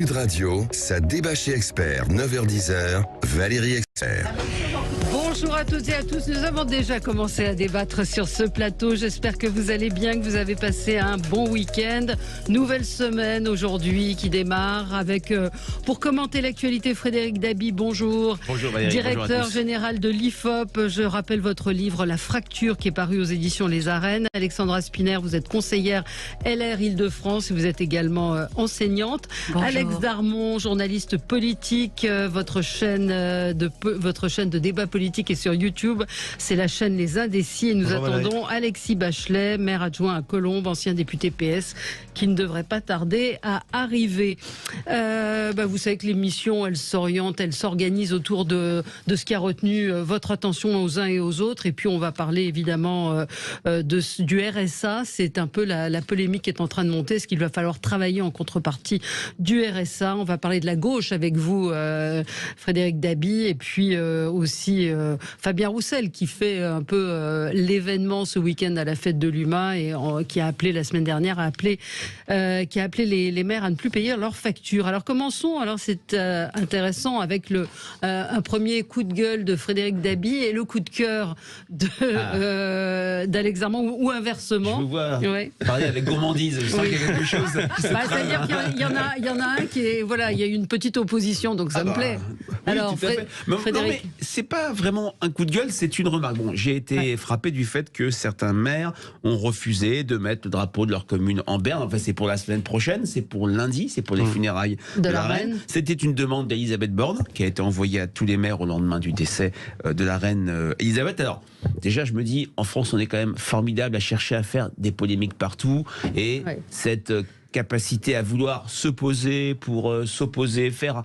Sud Radio, ça débat chez Expert, 9h-10h, Valérie Expert. Bonjour à toutes et à tous, nous avons déjà commencé à débattre sur ce plateau. J'espère que vous allez bien, que vous avez passé un bon week-end. Nouvelle semaine aujourd'hui qui démarre avec, pour commenter l'actualité, Frédéric Dabi, bonjour. Bonjour Valérie, directeur général de l'IFOP. Je rappelle votre livre La Fracture qui est paru aux éditions Les Arènes. Alexandra Spiner, vous êtes conseillère LR Île-de-France et vous êtes également enseignante. Bonjour. Alex Darmon, journaliste politique, votre chaîne de débat politique est sur YouTube, c'est la chaîne Les Indécis et nous attendons Alexis Bachelet, maire adjoint à Colombes, ancien député PS, qui ne devrait pas tarder à arriver. Vous savez que l'émission, elle s'oriente, elle s'organise autour de ce qui a retenu votre attention aux uns et aux autres, et puis on va parler évidemment du RSA. C'est un peu la polémique qui est en train de monter. Est-ce qu'il va falloir travailler en contrepartie du RSA? On va parler de la gauche avec vous, Frédéric Dabi, et puis aussi Fabien Roussel qui fait un peu l'événement ce week-end à la fête de l'UMA et qui a appelé la semaine dernière qui a appelé les maires à ne plus payer leurs factures. Alors commençons, c'est intéressant avec un premier coup de gueule de Frédéric Dabi et le coup de cœur d'Alex Darmon ou inversement. Je vous vois parler avec gourmandise, je sens qu'il y a quelque chose. C'est-à-dire qu'il y en a un qui est, voilà, il y a eu une petite opposition, donc ça me plaît. Oui, Alors tout à fait. Frédéric. Non, mais c'est pas vraiment un coup de gueule, c'est une remarque. Bon, j'ai été frappé du fait que certains maires ont refusé de mettre le drapeau de leur commune en berne. Enfin, c'est pour la semaine prochaine, c'est pour lundi, c'est pour les funérailles de la reine. C'était une demande d'Elisabeth Borne qui a été envoyée à tous les maires au lendemain du décès de la reine Elisabeth. Alors, déjà, je me dis, en France, on est quand même formidable à chercher à faire des polémiques partout et cette capacité à vouloir se poser pour s'opposer, faire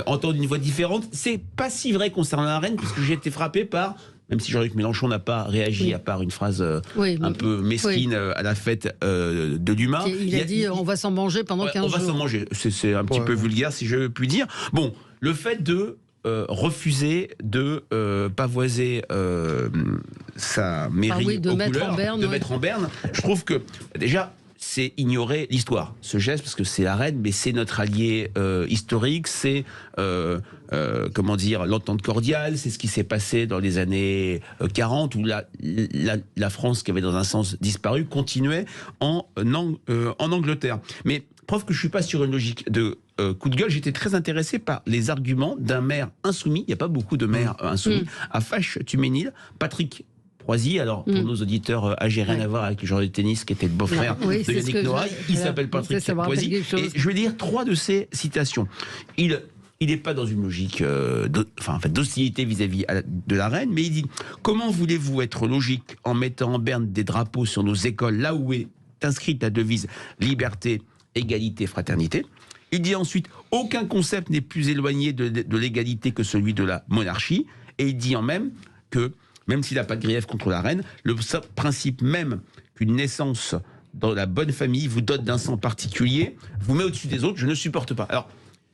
entendre une voix différente. C'est pas si vrai concernant la reine, puisque j'ai été frappé par, même si Jean-Luc Mélenchon n'a pas réagi à part une phrase un peu mesquine à la fête de l'UMA. Il a dit on va s'en manger pendant 15 jours. On va s'en manger. C'est un petit peu vulgaire, si je puis dire. Bon, le fait de refuser de pavoiser sa mairie de mettre en berne, je trouve que déjà c'est ignorer l'histoire, ce geste, parce que c'est la reine, mais c'est notre allié historique, c'est comment dire, l'entente cordiale, c'est ce qui s'est passé dans les années 40, où la France, qui avait dans un sens disparu, continuait en Angleterre. Mais preuve que je suis pas sur une logique de coup de gueule, j'étais très intéressé par les arguments d'un maire insoumis, il n'y a pas beaucoup de maires insoumis, à Faches-Tuménil, Patrick Proisy. Alors, pour nos auditeurs âgés, rien à voir avec le joueur de tennis qui était le beau-frère de Yannick Noah, il s'appelle Patrick Proisy. Et je vais lire 3 de ses citations. Il n'est pas dans une logique d'hostilité vis-à-vis de la reine, mais il dit « Comment voulez-vous être logique en mettant en berne des drapeaux sur nos écoles, là où est inscrite la devise liberté, égalité, fraternité ?» Il dit ensuite « Aucun concept n'est plus éloigné de l'égalité que celui de la monarchie. » Et il dit en même que même s'il n'a pas de grief contre la reine, le principe même qu'une naissance dans la bonne famille vous dote d'un sang particulier, vous met au-dessus des autres, je ne supporte pas. Alors,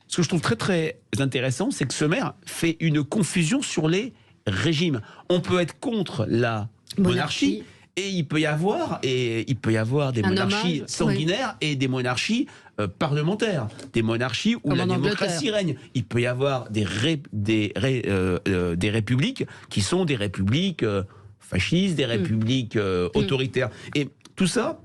ce que je trouve très très intéressant, c'est que ce maire fait une confusion sur les régimes. On peut être contre la monarchie. Et il peut y avoir des monarchies sanguinaires et des monarchies parlementaires, des monarchies où la démocratie règne. Il peut y avoir des républiques qui sont des républiques fascistes, des républiques autoritaires. Et tout ça,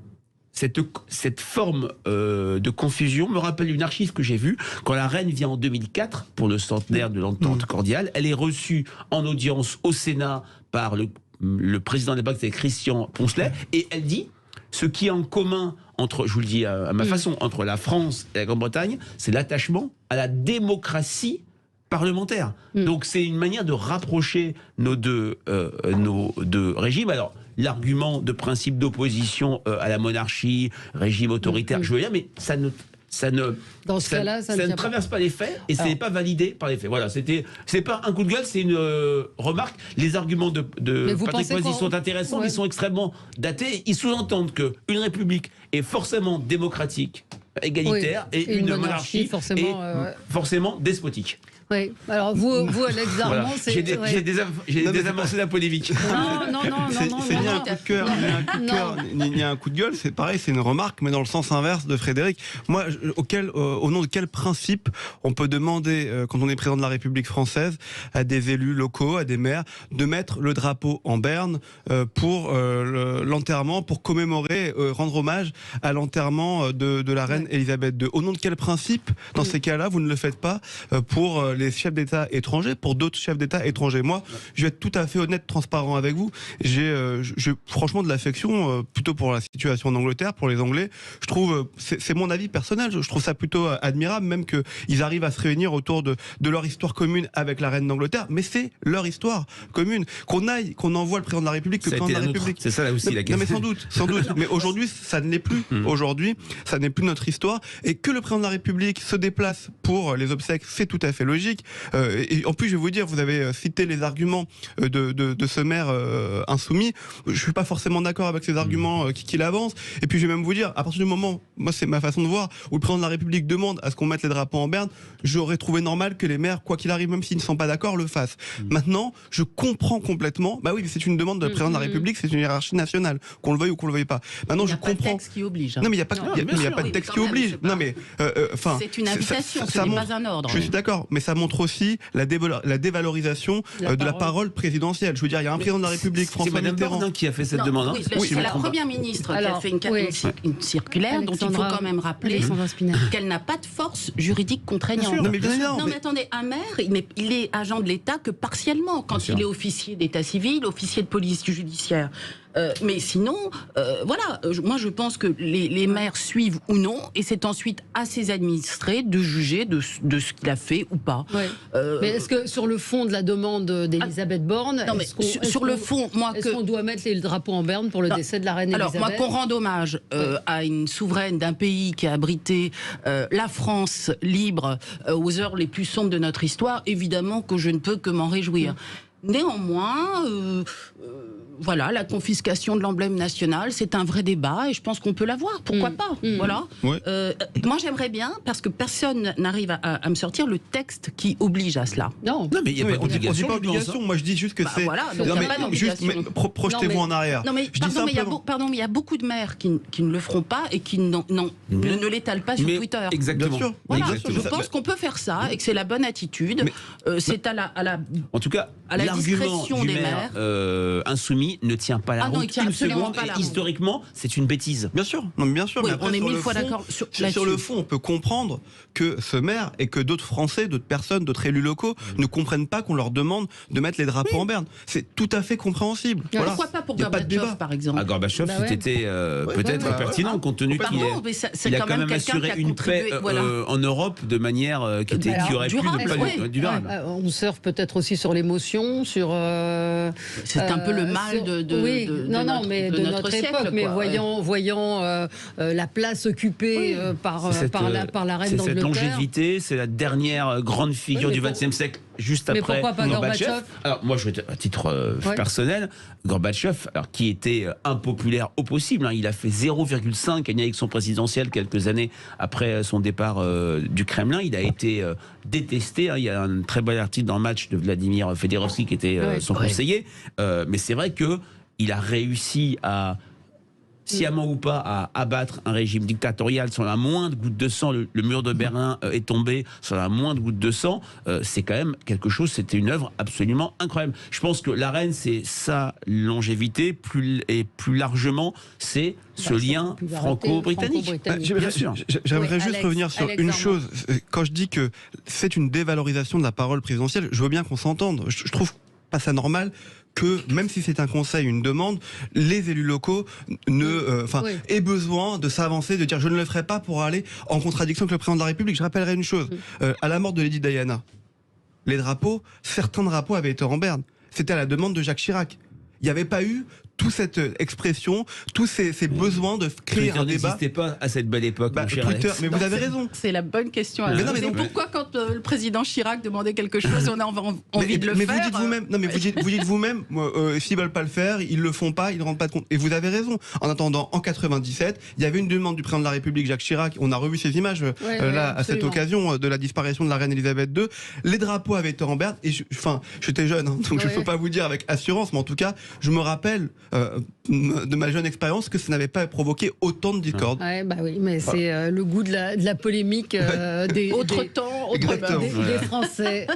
cette forme de confusion me rappelle une archive que j'ai vue quand la reine vient en 2004 pour le centenaire de l'entente cordiale. Elle est reçue en audience au Sénat par le président de l'époque, c'est Christian Poncelet, et elle dit ce qui est en commun entre, je vous le dis à ma façon, entre la France et la Grande-Bretagne, c'est l'attachement à la démocratie parlementaire. Donc c'est une manière de rapprocher nos deux régimes. Alors l'argument de principe d'opposition à la monarchie, régime autoritaire, je veux dire, mais ça ne dans ce cas-là, ça ne traverse pas les faits et ça n'est pas validé par les faits. Voilà, c'est pas un coup de gueule, c'est une remarque. Les arguments de Patrick Proisy sont intéressants, ils sont extrêmement datés. Ils sous-entendent qu'une république est forcément démocratique égalitaire et une monarchie forcément despotique. Oui. Alors vous Alex Darmon, Voilà. c'est... J'ai des avancées la polémique. Non. C'est ni un coup de cœur, ni un coup de gueule. C'est pareil, c'est une remarque, mais dans le sens inverse de Frédéric. Moi, au nom de quel principe on peut demander, quand on est président de la République française, à des élus locaux, à des maires, de mettre le drapeau en berne pour l'enterrement, pour commémorer, rendre hommage à l'enterrement de la reine Elisabeth II. Au nom de quel principe, dans ces cas-là, vous ne le faites pas pour les chefs d'État étrangers, pour d'autres chefs d'État étrangers? Moi, je vais être tout à fait honnête, transparent avec vous. J'ai franchement de l'affection plutôt pour la situation en Angleterre, pour les Anglais. Je trouve, c'est mon avis personnel, je trouve ça plutôt admirable, même qu'ils arrivent à se réunir autour de leur histoire commune avec la reine d'Angleterre, mais c'est leur histoire commune. Qu'on envoie le président de la République, que le président de la République. C'est ça là aussi la question. Non, mais sans doute. Mais aujourd'hui, ça ne l'est plus. Aujourd'hui, ça n'est plus notre histoire. Et que le président de la République se déplace pour les obsèques, c'est tout à fait logique. Et en plus, je vais vous dire, vous avez cité les arguments de ce maire insoumis. Je suis pas forcément d'accord avec ces arguments qu'il avance. Et puis, je vais même vous dire, à partir du moment, moi, c'est ma façon de voir, où le président de la République demande à ce qu'on mette les drapeaux en berne, j'aurais trouvé normal que les maires, quoi qu'il arrive, même s'ils ne sont pas d'accord, le fassent. Maintenant, je comprends complètement. Bah oui, c'est une demande de président de la République, c'est une hiérarchie nationale, qu'on le veuille ou qu'on le veuille pas. Maintenant, je comprends. Il n'y a pas de texte qui oblige. Non, mais il n'y a pas de texte qui oblige. Non, mais c'est une invitation, ce n'est pas un ordre. Je suis d'accord, mais ça montre aussi la dévalorisation de la parole présidentielle. Je veux dire, il y a un président de la République, François Mitterrand, qui a fait cette demande. Oui, c'est la première ministre qui a fait une circulaire dont il faut quand même rappeler qu'elle n'a pas de force juridique contraignante. Non, mais bien évidemment. Non, mais attendez, un maire, il est agent de l'État que partiellement, quand il est officier d'état civil, officier de police judiciaire. Mais sinon, voilà, moi je pense que les maires suivent ou non, et c'est ensuite à ses administrés de juger de ce qu'il a fait ou pas. Ouais. Mais est-ce que sur le fond de la demande d'Elisabeth Borne, sur le fond, est-ce qu'on doit mettre le drapeau en berne pour le décès de la reine Elisabeth? Alors moi, qu'on rende hommage à une souveraine d'un pays qui a abrité la France libre aux heures les plus sombres de notre histoire, évidemment que je ne peux que m'en réjouir. Néanmoins, voilà, la confiscation de l'emblème national, c'est un vrai débat et je pense qu'on peut l'avoir. Pourquoi pas? Voilà. Ouais. Moi, j'aimerais bien, parce que personne n'arrive à me sortir le texte qui oblige à cela. Non, mais il n'y a pas d'obligation. On dit pas obligation. Moi, je dis juste que c'est. Voilà, donc il n'y a pas d'obligation. Projetez-vous en arrière. Non, mais pardon, mais il y a beaucoup de maires qui ne le feront pas et qui ne l'étalent pas sur Twitter. Exactement. Bien sûr. Voilà, Exactement. je pense qu'on peut faire ça et que c'est la bonne attitude. C'est En tout cas, à la l'argument discrétion du des maire maires. Insoumis ne tient pas la route. Non, il tient absolument pas et la route. historiquement, c'est une bêtise. Bien sûr, non, mais bien sûr. Oui, mais après, on est sur 1000 le fois fond, d'accord sur le fond, on peut comprendre que ce maire et que d'autres Français, d'autres personnes, d'autres élus locaux ne comprennent pas qu'on leur demande de mettre les drapeaux en berne. C'est tout à fait compréhensible. Voilà. Pourquoi pas pour Il y a pas de Gorbatchev, débat. par exemple? Gorbatchev, c'était peut-être pertinent, compte tenu qu'il a quand même assuré une paix en Europe de manière qui aurait pu ne pas durable. On surfe peut-être aussi sur l'émotion, sur... c'est un peu le mal de notre siècle, époque, mais voyant la place occupée par la reine d'Angleterre. C'est cette longévité, c'est la dernière grande figure du XXe siècle, juste après. Mais pourquoi pas Gorbatchev? Alors moi, je vais à titre personnel, Gorbatchev, alors qui était impopulaire au possible, il a fait 0,5 à une élection présidentielle quelques années après son départ du Kremlin. Il a été détesté. Il y a un très bon article dans le Match de Vladimir Fedorovski qui était son conseiller. Mais c'est vrai que il a réussi à, sciemment ou pas, à abattre un régime dictatorial sur la moindre goutte de sang. Le mur de Berlin est tombé sur la moindre goutte de sang. C'est quand même quelque chose, c'était une œuvre absolument incroyable. Je pense que la reine, c'est sa longévité, et plus largement, c'est ce lien franco-britannique. Bien sûr. J'aimerais juste revenir sur une chose. Quand je dis que c'est une dévalorisation de la parole présidentielle, je veux bien qu'on s'entende. Je trouve pas ça normal que, même si c'est un conseil, une demande, les élus locaux aient besoin de s'avancer, de dire je ne le ferai pas pour aller en contradiction avec le président de la République. Je rappellerai une chose. À la mort de Lady Diana, certains drapeaux avaient été en berne. C'était à la demande de Jacques Chirac. Il n'y avait pas eu toute cette expression, tous ces besoins de créer un débat. N'existait pas à cette belle époque, mon cher Twitter, Alex. mais vous avez raison. C'est la bonne question. Mais non, mais donc- pourquoi quand le président Chirac demandait quelque chose, on a envie de le mais faire vous dites vous-même, non mais vous dites vous-même, s'ils veulent pas le faire, ils le font pas, ils ne rendent pas de compte. Et vous avez raison. En attendant, en 97, il y avait une demande du président de la République, Jacques Chirac. On a revu ces images à cette occasion de la disparition de la reine Elisabeth II. Les drapeaux avaient été en berne. Et j'étais jeune, hein, donc je peux pas vous dire avec assurance, mais en tout cas, je me rappelle de ma jeune expérience que ça n'avait pas provoqué autant de discorde. Ouais, bah oui, mais c'est le goût de la polémique des Français.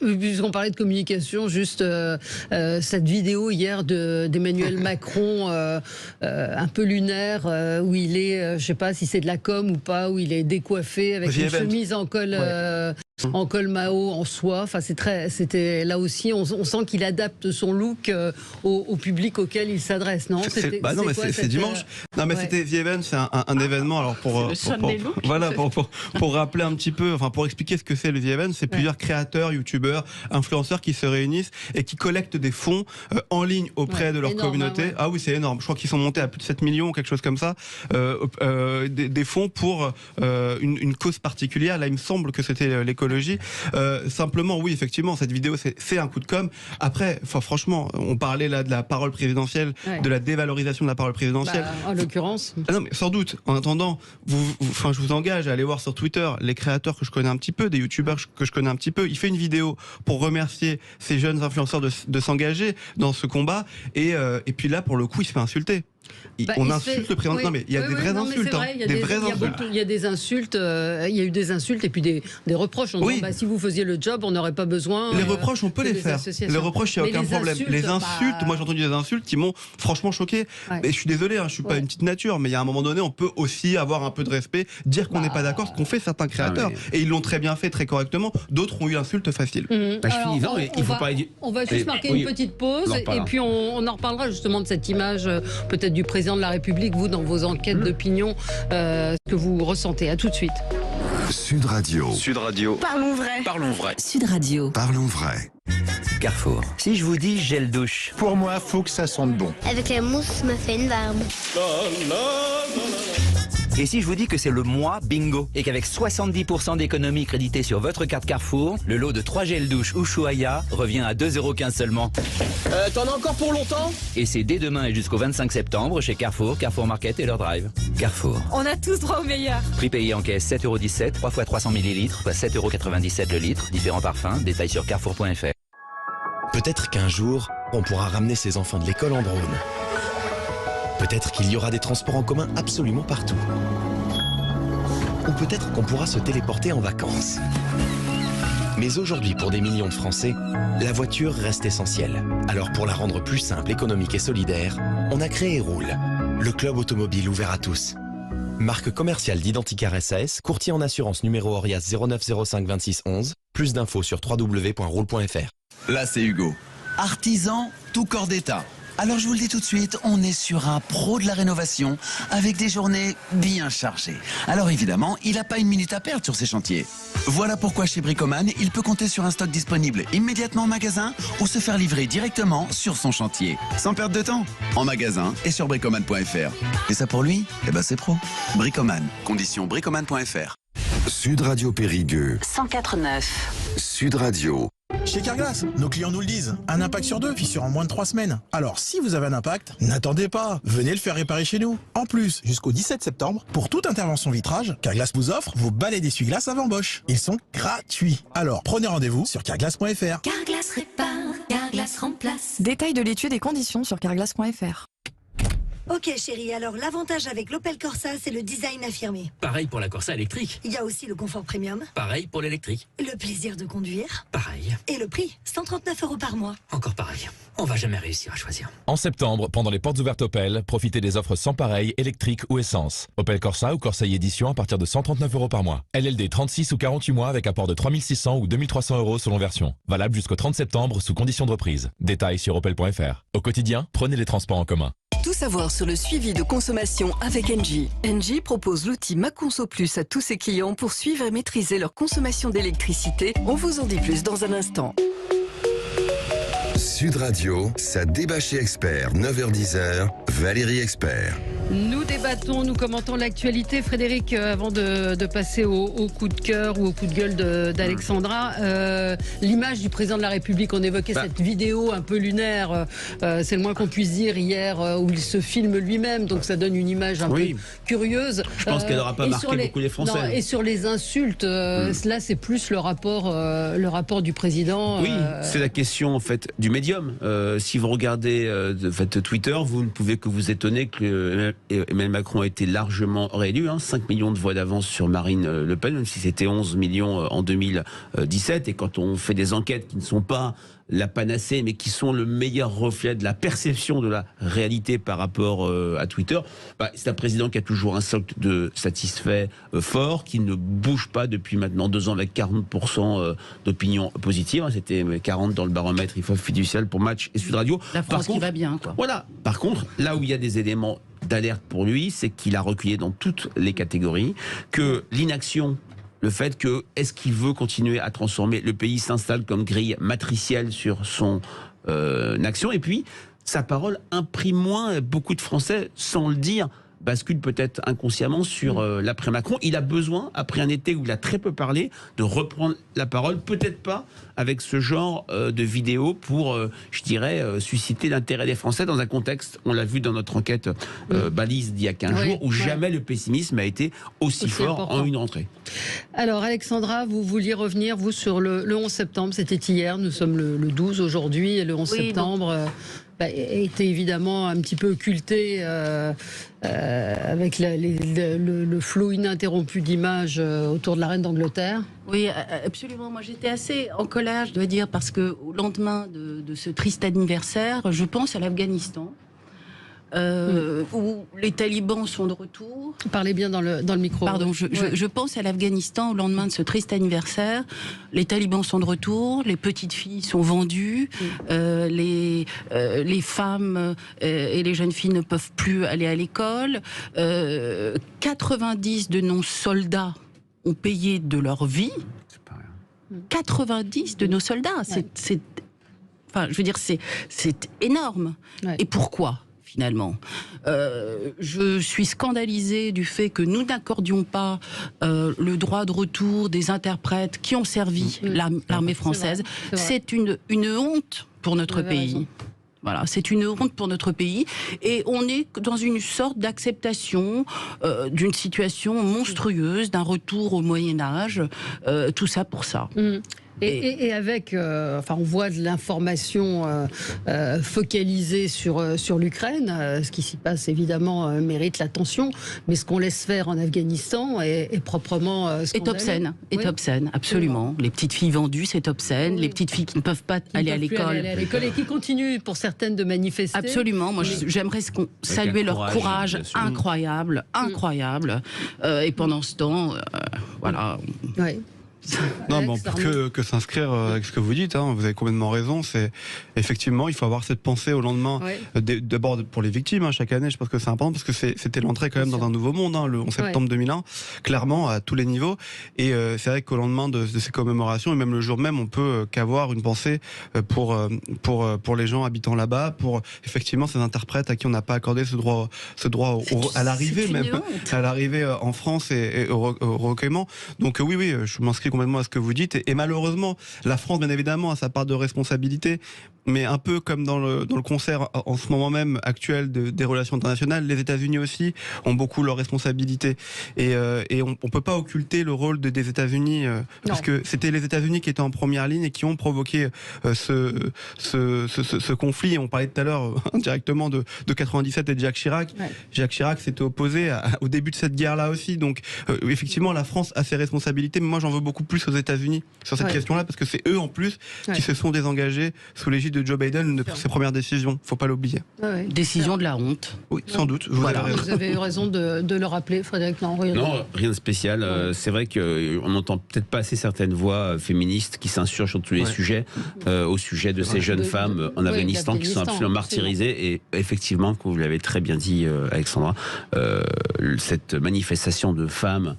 Puisqu'on parlait de communication, juste cette vidéo hier d'Emmanuel Macron, un peu lunaire, où il est, je sais pas si c'est de la com ou pas, où il est décoiffé avec une chemise en col. En col Mao, en soie, enfin c'était là aussi, on sent qu'il adapte son look au public auquel il s'adresse, non? C'est dimanche. Non, mais c'était The Event, c'est un événement. Alors pour rappeler un petit peu, enfin pour expliquer ce que c'est le The Event, c'est plusieurs créateurs, youtubeurs, influenceurs qui se réunissent et qui collectent des fonds en ligne auprès de leur communauté. Ah oui, c'est énorme. Je crois qu'ils sont montés à plus de 7 millions, quelque chose comme ça, des fonds pour une cause particulière. Là, il me semble que c'était l'écologie. Simplement, oui, effectivement, cette vidéo, c'est un coup de com'. Après, franchement, on parlait là de la parole présidentielle, de la dévalorisation de la parole présidentielle. En l'occurrence. Ah non, mais sans doute. En attendant, je vous engage à aller voir sur Twitter les créateurs que je connais un petit peu, des youtubeurs que je connais un petit peu. Il fait une vidéo pour remercier ces jeunes influenceurs de s'engager dans ce combat. Et puis là, pour le coup, il se fait insulter. On insulte le président. Non, mais il y a des vraies insultes. Il y a des insultes. Il y a eu des insultes et puis des reproches. On dit, si vous faisiez le job, on n'aurait pas besoin. Les reproches, on peut les faire. Les reproches, il n'y a aucun problème. Les insultes, moi j'ai entendu des insultes qui m'ont franchement choqué. Mais je suis désolé, je suis pas une petite nature, mais il y a un moment donné, on peut aussi avoir un peu de respect, dire qu'on n'est pas d'accord, ce qu'ont fait certains créateurs. Et ils l'ont très bien fait, très correctement. D'autres ont eu l'insulte facile. On va juste marquer une petite pause et puis on en reparlera justement de cette image peut-être du président de la République, vous dans vos enquêtes d'opinion, ce que vous ressentez. À tout de suite. Sud Radio. Parlons vrai. Sud Radio. Parlons vrai. Carrefour. Si je vous dis gel douche, pour moi, faut que ça sente bon. Avec la mousse, me fait une barbe. Et si je vous dis que c'est le mois bingo et qu'avec 70% d'économies créditées sur votre carte Carrefour, le lot de 3 gels douche Ushuaïa revient à 2,15 € seulement. T'en as encore pour longtemps? Et c'est dès demain et jusqu'au 25 septembre chez Carrefour, Carrefour Market et leur drive. Carrefour. On a tous droit au meilleur. Prix payé en caisse 7,17 €, 3 fois 300 ml, soit 7,97 € le litre. Différents parfums, détails sur carrefour.fr. Peut-être qu'un jour, on pourra ramener ses enfants de l'école en drone. Peut-être qu'il y aura des transports en commun absolument partout. Ou peut-être qu'on pourra se téléporter en vacances. Mais aujourd'hui, pour des millions de Français, la voiture reste essentielle. Alors pour la rendre plus simple, économique et solidaire, on a créé Roule, le club automobile ouvert à tous. Marque commerciale d'Identicar SAS, courtier en assurance numéro Orias 09 05 26 11. Plus d'infos sur www.roule.fr. Là, c'est Hugo. Artisan, tout corps d'état. Alors je vous le dis tout de suite, on est sur un pro de la rénovation avec des journées bien chargées. Alors évidemment, il n'a pas une minute à perdre sur ses chantiers. Voilà pourquoi chez Bricoman, il peut compter sur un stock disponible immédiatement en magasin ou se faire livrer directement sur son chantier. Sans perdre de temps, en magasin et sur bricoman.fr. Et ça pour lui, c'est pro. Bricoman, conditions bricoman.fr. Sud Radio Périgueux. 104.9. Sud Radio. Chez Carglass, nos clients nous le disent, un impact sur 2 finit en moins de 3 semaines. Alors si vous avez un impact, n'attendez pas, venez le faire réparer chez nous. En plus, jusqu'au 17 septembre, pour toute intervention vitrage, Carglass vous offre vos balais d'essuie-glace avant Bosch. Ils sont gratuits. Alors prenez rendez-vous sur carglass.fr. Carglass répare, Carglass remplace. Détail de l'étude et conditions sur carglass.fr. Ok chérie, alors l'avantage avec l'Opel Corsa, c'est le design affirmé. Pareil pour la Corsa électrique. Il y a aussi le confort premium. Pareil pour l'électrique. Le plaisir de conduire. Pareil. Et le prix, 139 € par mois. Encore pareil. On va jamais réussir à choisir. En septembre, pendant les portes ouvertes Opel, profitez des offres sans pareil, électrique ou essence. Opel Corsa ou Corsa Edition à partir de 139 € par mois. LLD 36 ou 48 mois avec apport de 3600 ou 2300 € selon version. Valable jusqu'au 30 septembre sous condition de reprise. Détails sur opel.fr. Au quotidien, prenez les transports en commun. Tout savoir sur le suivi de consommation avec Engie. Engie propose l'outil MaConso Plus à tous ses clients pour suivre et maîtriser leur consommation d'électricité. On vous en dit plus dans un instant. Sud Radio, ça débat chez Expert, 9h-10h, Valérie Expert. Nous débattons, nous commentons l'actualité. Frédéric, avant de passer au coup de cœur ou au coup de gueule d'Alexandra, l'image du président de la République, on évoquait cette vidéo un peu lunaire, c'est le moins qu'on puisse dire, hier, où il se filme lui-même, donc ça donne une image un peu curieuse. Je pense qu'elle n'aura pas marqué beaucoup les Français. Non, et sur les insultes, là c'est plus le rapport du président. Oui, c'est la question en fait du médium. Si vous regardez Twitter, vous ne pouvez que vous étonner que Emmanuel Macron a été largement réélu, 5 millions de voix d'avance sur Marine Le Pen, même si c'était 11 millions en 2017. Et quand on fait des enquêtes qui ne sont pas la panacée, mais qui sont le meilleur reflet de la perception de la réalité par rapport à Twitter, c'est un président qui a toujours un socle de satisfait fort, qui ne bouge pas depuis maintenant 2 ans avec 40% d'opinion positive. C'était 40 dans le baromètre IFOP fiducial pour Match et Sud Radio. La France qui va bien, quoi. Voilà. Par contre, là où il y a des éléments d'alerte pour lui, c'est qu'il a reculé dans toutes les catégories, que l'inaction, le fait que, est-ce qu'il veut continuer à transformer le pays, s'installe comme grille matricielle sur son action, et puis sa parole imprime moins. Beaucoup de Français, sans le dire, bascule peut-être inconsciemment sur l'après-Macron. Il a besoin, après un été où il a très peu parlé, de reprendre la parole, peut-être pas avec ce genre de vidéo pour, je dirais, susciter l'intérêt des Français dans un contexte, on l'a vu dans notre enquête balise d'il y a 15 jours, où jamais le pessimisme a été aussi fort important en une rentrée. Alors Alexandra, vous vouliez revenir, vous, sur le 11 septembre, c'était hier, nous sommes le 12 aujourd'hui, et le 11 septembre... était évidemment un petit peu occulté avec le flot ininterrompu d'images autour de la reine d'Angleterre. Oui, absolument. Moi, j'étais assez en colère, je dois dire, parce que au lendemain de ce triste anniversaire, je pense à l'Afghanistan. Où les talibans sont de retour. Parlez bien dans le micro. Pardon, je pense à l'Afghanistan au lendemain de ce triste anniversaire. Les talibans sont de retour, les petites filles sont vendues, les femmes et les jeunes filles ne peuvent plus aller à l'école. 90 de nos soldats ont payé de leur vie. 90 de nos soldats, enfin, je veux dire, c'est énorme. Et pourquoi ? Finalement, je suis scandalisée du fait que nous n'accordions pas le droit de retour des interprètes qui ont servi l'armée française. C'est une honte pour notre pays. Voilà, c'est une honte pour notre pays et on est dans une sorte d'acceptation d'une situation monstrueuse, d'un retour au Moyen-Âge, tout ça pour ça. Et avec, on voit de l'information focalisée sur l'Ukraine. Ce qui s'y passe, évidemment, mérite l'attention. Mais ce qu'on laisse faire en Afghanistan est proprement scandaleux. Est obscène, absolument. Les petites filles vendues, c'est obscène. Les petites filles qui ne peuvent pas aller à l'école. Et qui continuent, pour certaines, de manifester. Absolument. Moi, j'aimerais saluer leur courage incroyable. Et pendant ce temps, voilà... Non, mais on peut que s'inscrire avec ce que vous dites, vous avez complètement raison. C'est effectivement, il faut avoir cette pensée au lendemain, d'abord pour les victimes, chaque année, je pense que c'est important, parce que c'était l'entrée quand même dans un nouveau monde, le 11 septembre 2001, clairement, à tous les niveaux. Et c'est vrai qu'au lendemain de ces commémorations, et même le jour même, on peut qu'avoir une pensée pour les gens habitant là-bas, pour effectivement ces interprètes à qui on n'a pas accordé ce droit à l'arrivée, même à l'arrivée en France et au recueillement. Donc oui, je m'inscris complètement à ce que vous dites, et malheureusement la France bien évidemment a sa part de responsabilité, mais un peu comme dans le concert en ce moment même actuel des relations internationales, les États-Unis aussi ont beaucoup leurs responsabilités, et on peut pas occulter le rôle des États-Unis, parce que c'était les États-Unis qui étaient en première ligne et qui ont provoqué ce conflit. Et on parlait tout à l'heure directement de 97 et de Jacques Chirac. Jacques Chirac s'était opposé au début de cette guerre-là aussi, donc effectivement la France a ses responsabilités, mais moi j'en veux beaucoup plus aux États-Unis sur cette question-là, parce que c'est eux en plus qui se sont désengagés sous l'égide de Joe Biden pour ses premières décisions. Faut pas l'oublier. Décision de la honte. Oui, sans doute. Vous avez eu raison de le rappeler, Frédéric. Non, rien de spécial. C'est vrai qu'on n'entend peut-être pas assez certaines voix féministes qui s'insurgent sur tous les sujets, au sujet de ces jeunes femmes en Afghanistan qui sont absolument martyrisées. Et effectivement, comme vous l'avez très bien dit, Alexandra, cette manifestation de femmes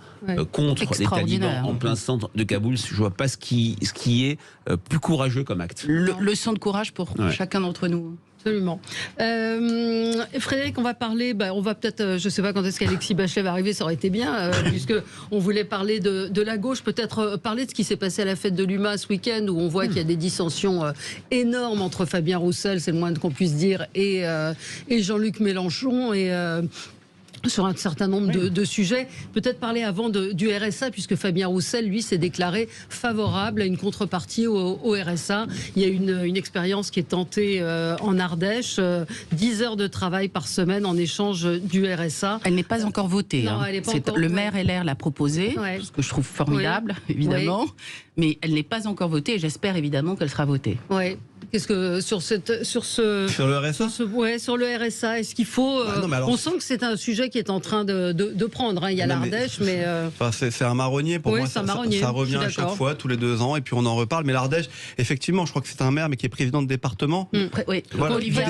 contre les talibans en plein centre de Kaboul, je vois pas ce qui est plus courageux comme acte. Le son de courage courage pour chacun d'entre nous. Absolument. Frédéric, on va parler, on va peut-être, je ne sais pas quand est-ce qu'Alexis Bachelet va arriver, ça aurait été bien, puisque on voulait parler de la gauche, peut-être parler de ce qui s'est passé à la fête de l'UMA ce week-end, où on voit qu'il y a des dissensions énormes entre Fabien Roussel, c'est le moins qu'on puisse dire, et Jean-Luc Mélenchon, sur un certain nombre de sujets. Peut-être parler avant du RSA, puisque Fabien Roussel, lui, s'est déclaré favorable à une contrepartie au RSA. Il y a une expérience qui est tentée en Ardèche, 10 heures de travail par semaine en échange du RSA. Elle n'est pas encore votée. Non, elle n'est pas encore, le maire LR l'a proposé, ce que je trouve formidable, évidemment. Mais elle n'est pas encore votée et j'espère évidemment qu'elle sera votée. Oui. Qu'est-ce que sur le RSA sur le RSA, est-ce qu'il faut on sent que c'est un sujet qui est en train de prendre. Hein. Il y a l'Ardèche, mais c'est un marronnier pour moi. Ça revient à chaque fois, tous les 2 ans, et puis on en reparle. Mais l'Ardèche, effectivement, je crois que c'est un maire, mais qui est président de département. Oui. Voilà. Olivier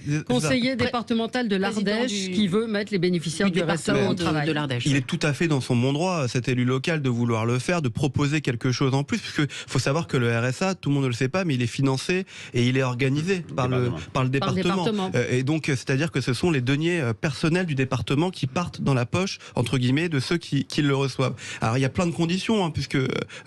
il est conseiller départemental de l'Ardèche, qui veut mettre les bénéficiaires du RSA au travail. De l'Ardèche. Il est tout à fait dans son bon droit, cet élu local, de vouloir le faire, de proposer quelque chose en plus, parce qu'il faut savoir que le RSA, tout le monde ne le sait pas, mais il est financé et il est organisé par le département. Et donc, c'est-à-dire que ce sont les deniers personnels du département qui partent dans la poche, entre guillemets, de ceux qui le reçoivent. Alors, il y a plein de conditions, puisque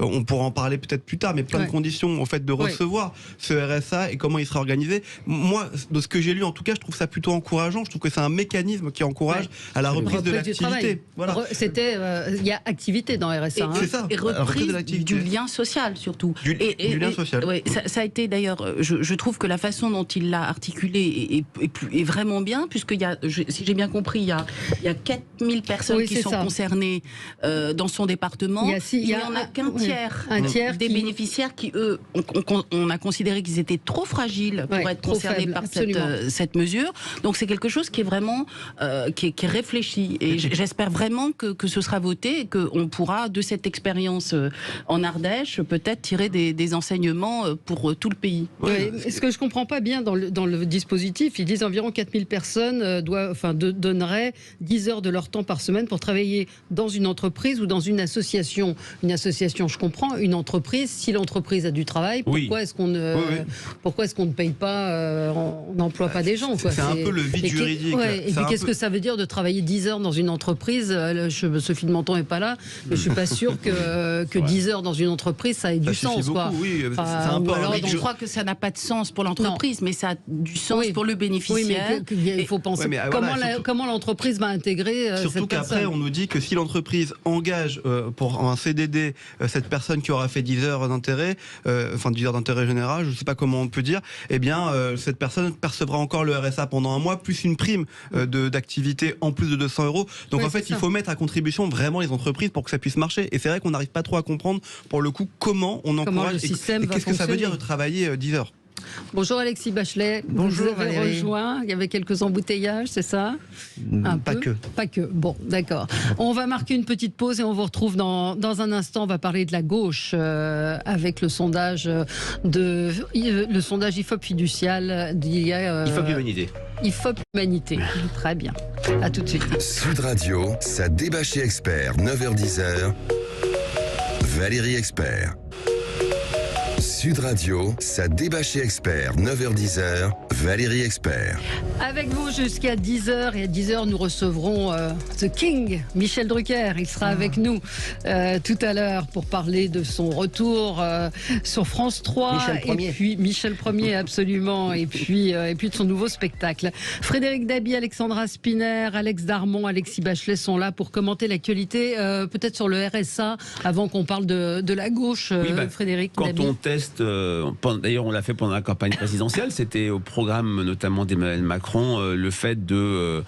on pourra en parler peut-être plus tard, mais plein de conditions au fait de recevoir ce RSA et comment il sera organisé. Moi, de ce que j'ai lu, en tout cas, je trouve ça plutôt encourageant. Je trouve que c'est un mécanisme qui encourage à la reprise de l'activité. Voilà. Il y a activité dans RSA. C'est ça. Et reprise du lien social, surtout. Du lien social. Ça a été d'ailleurs, je trouve que la façon dont il l'a articulé est vraiment bien, puisqu'il y a, si j'ai bien compris, il y a 4000 personnes qui sont concernées dans son département. Il n'y en a qu'un tiers des bénéficiaires qui, eux, on a considéré qu'ils étaient trop fragiles pour être concernés par cette mesure. Donc c'est quelque chose qui est vraiment qui est réfléchi. Et j'espère vraiment que ce sera voté et qu'on pourra, de cette expérience en Ardèche, peut-être tirer des enseignements pour tout le pays. Ce que je ne comprends pas bien dans le dispositif, ils disent environ 4000 personnes donneraient 10 heures de leur temps par semaine pour travailler dans une entreprise ou dans une association. Une association, je comprends. Une entreprise, si l'entreprise a du travail, pourquoi est-ce qu'on ne paye pas, on n'emploie pas des gens, quoi. C'est un peu le vide juridique. Et puis qu'est-ce que ça veut dire de travailler 10 heures dans une entreprise? Sophie de Menton n'est pas là, mais je ne suis pas sûre que 10 heures dans une entreprise, ça ait du sens. Je crois que ça n'a pas de sens pour l'entreprise, mais ça a du sens pour le bénéficiaire. Oui, mais il faut penser comment l'entreprise va intégrer surtout cette qu'après, personne. on nous dit que si l'entreprise engage pour un CDD cette personne qui aura fait 10 heures d'intérêt, 10 heures d'intérêt général, je ne sais pas comment on peut dire, eh bien, cette personne percevra encore le RSA pendant un mois, plus une prime d'activité en plus de 200 €. Donc en fait, il faut mettre à contribution vraiment les entreprises pour que ça puisse marcher. Et c'est vrai qu'on n'arrive pas trop à comprendre, pour le coup, comment on encourage le système et qu'est-ce que ça veut dire de travailler 10 heures. Bonjour Alexis Bachelet. Bonjour, vous avez rejoint. Il y avait quelques embouteillages, c'est ça? Pas que. Bon, d'accord. On va marquer une petite pause et on vous retrouve dans un instant. On va parler de la gauche avec le sondage IFOP fiducial IFOP Humanité. IFOP Humanité. Très bien. À tout de suite. Sud Radio, ça débat chez Expert, 9h-10h. Valérie Expert. Sud Radio, ça débat chez Expert, 9h-10h, Valérie Expert. Avec vous jusqu'à 10h, et à 10h nous recevrons The King, Michel Drucker. Il sera avec nous tout à l'heure pour parler de son retour sur France 3. Michel Ier, absolument, et puis de son nouveau spectacle. Frédéric Dabi, Alexandra Spiner, Alex Darmon, Alexis Bachelet sont là pour commenter l'actualité, peut-être sur le RSA, avant qu'on parle de la gauche, Frédéric Quand Dabi. on teste, d'ailleurs on l'a fait pendant la campagne présidentielle, c'était au programme notamment d'Emmanuel Macron, le fait de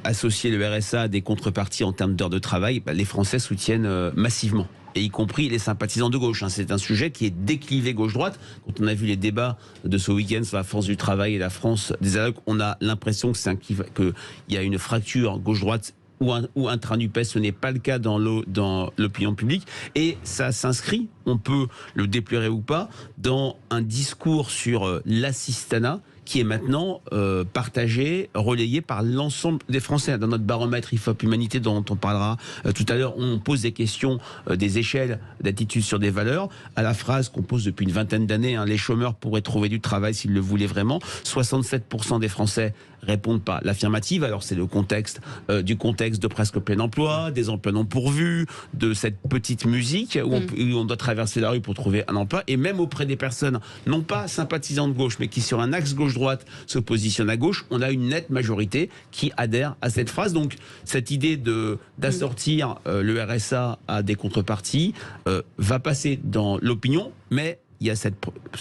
associer le RSA à des contreparties en termes d'heures de travail. Les Français soutiennent massivement, et y compris les sympathisants de gauche. C'est un sujet qui est déclivé gauche-droite. Quand on a vu les débats de ce week-end sur la France du travail et la France des allocs, on a l'impression qu'il y a une fracture gauche-droite ou intra-NUPES. Ce n'est pas le cas dans l'opinion publique, et ça s'inscrit, on peut le déplorer ou pas, dans un discours sur l'assistanat qui est maintenant partagé, relayé par l'ensemble des Français. Dans notre baromètre IFOP Humanité, dont on parlera tout à l'heure, on pose des questions, des échelles d'attitude sur des valeurs. À la phrase qu'on pose depuis une vingtaine d'années, les chômeurs pourraient trouver du travail s'ils le voulaient vraiment. 67% des Français répondent pas l'affirmative. Alors c'est le contexte du contexte de presque plein emploi, des emplois non pourvus, de cette petite musique où on doit traverser la rue pour trouver un emploi, et même auprès des personnes non pas sympathisantes de gauche, mais qui sur un axe gauche-droite se positionnent à gauche, on a une nette majorité qui adhère à cette phrase. Donc cette idée d'assortir le RSA à des contreparties va passer dans l'opinion, mais il y a ce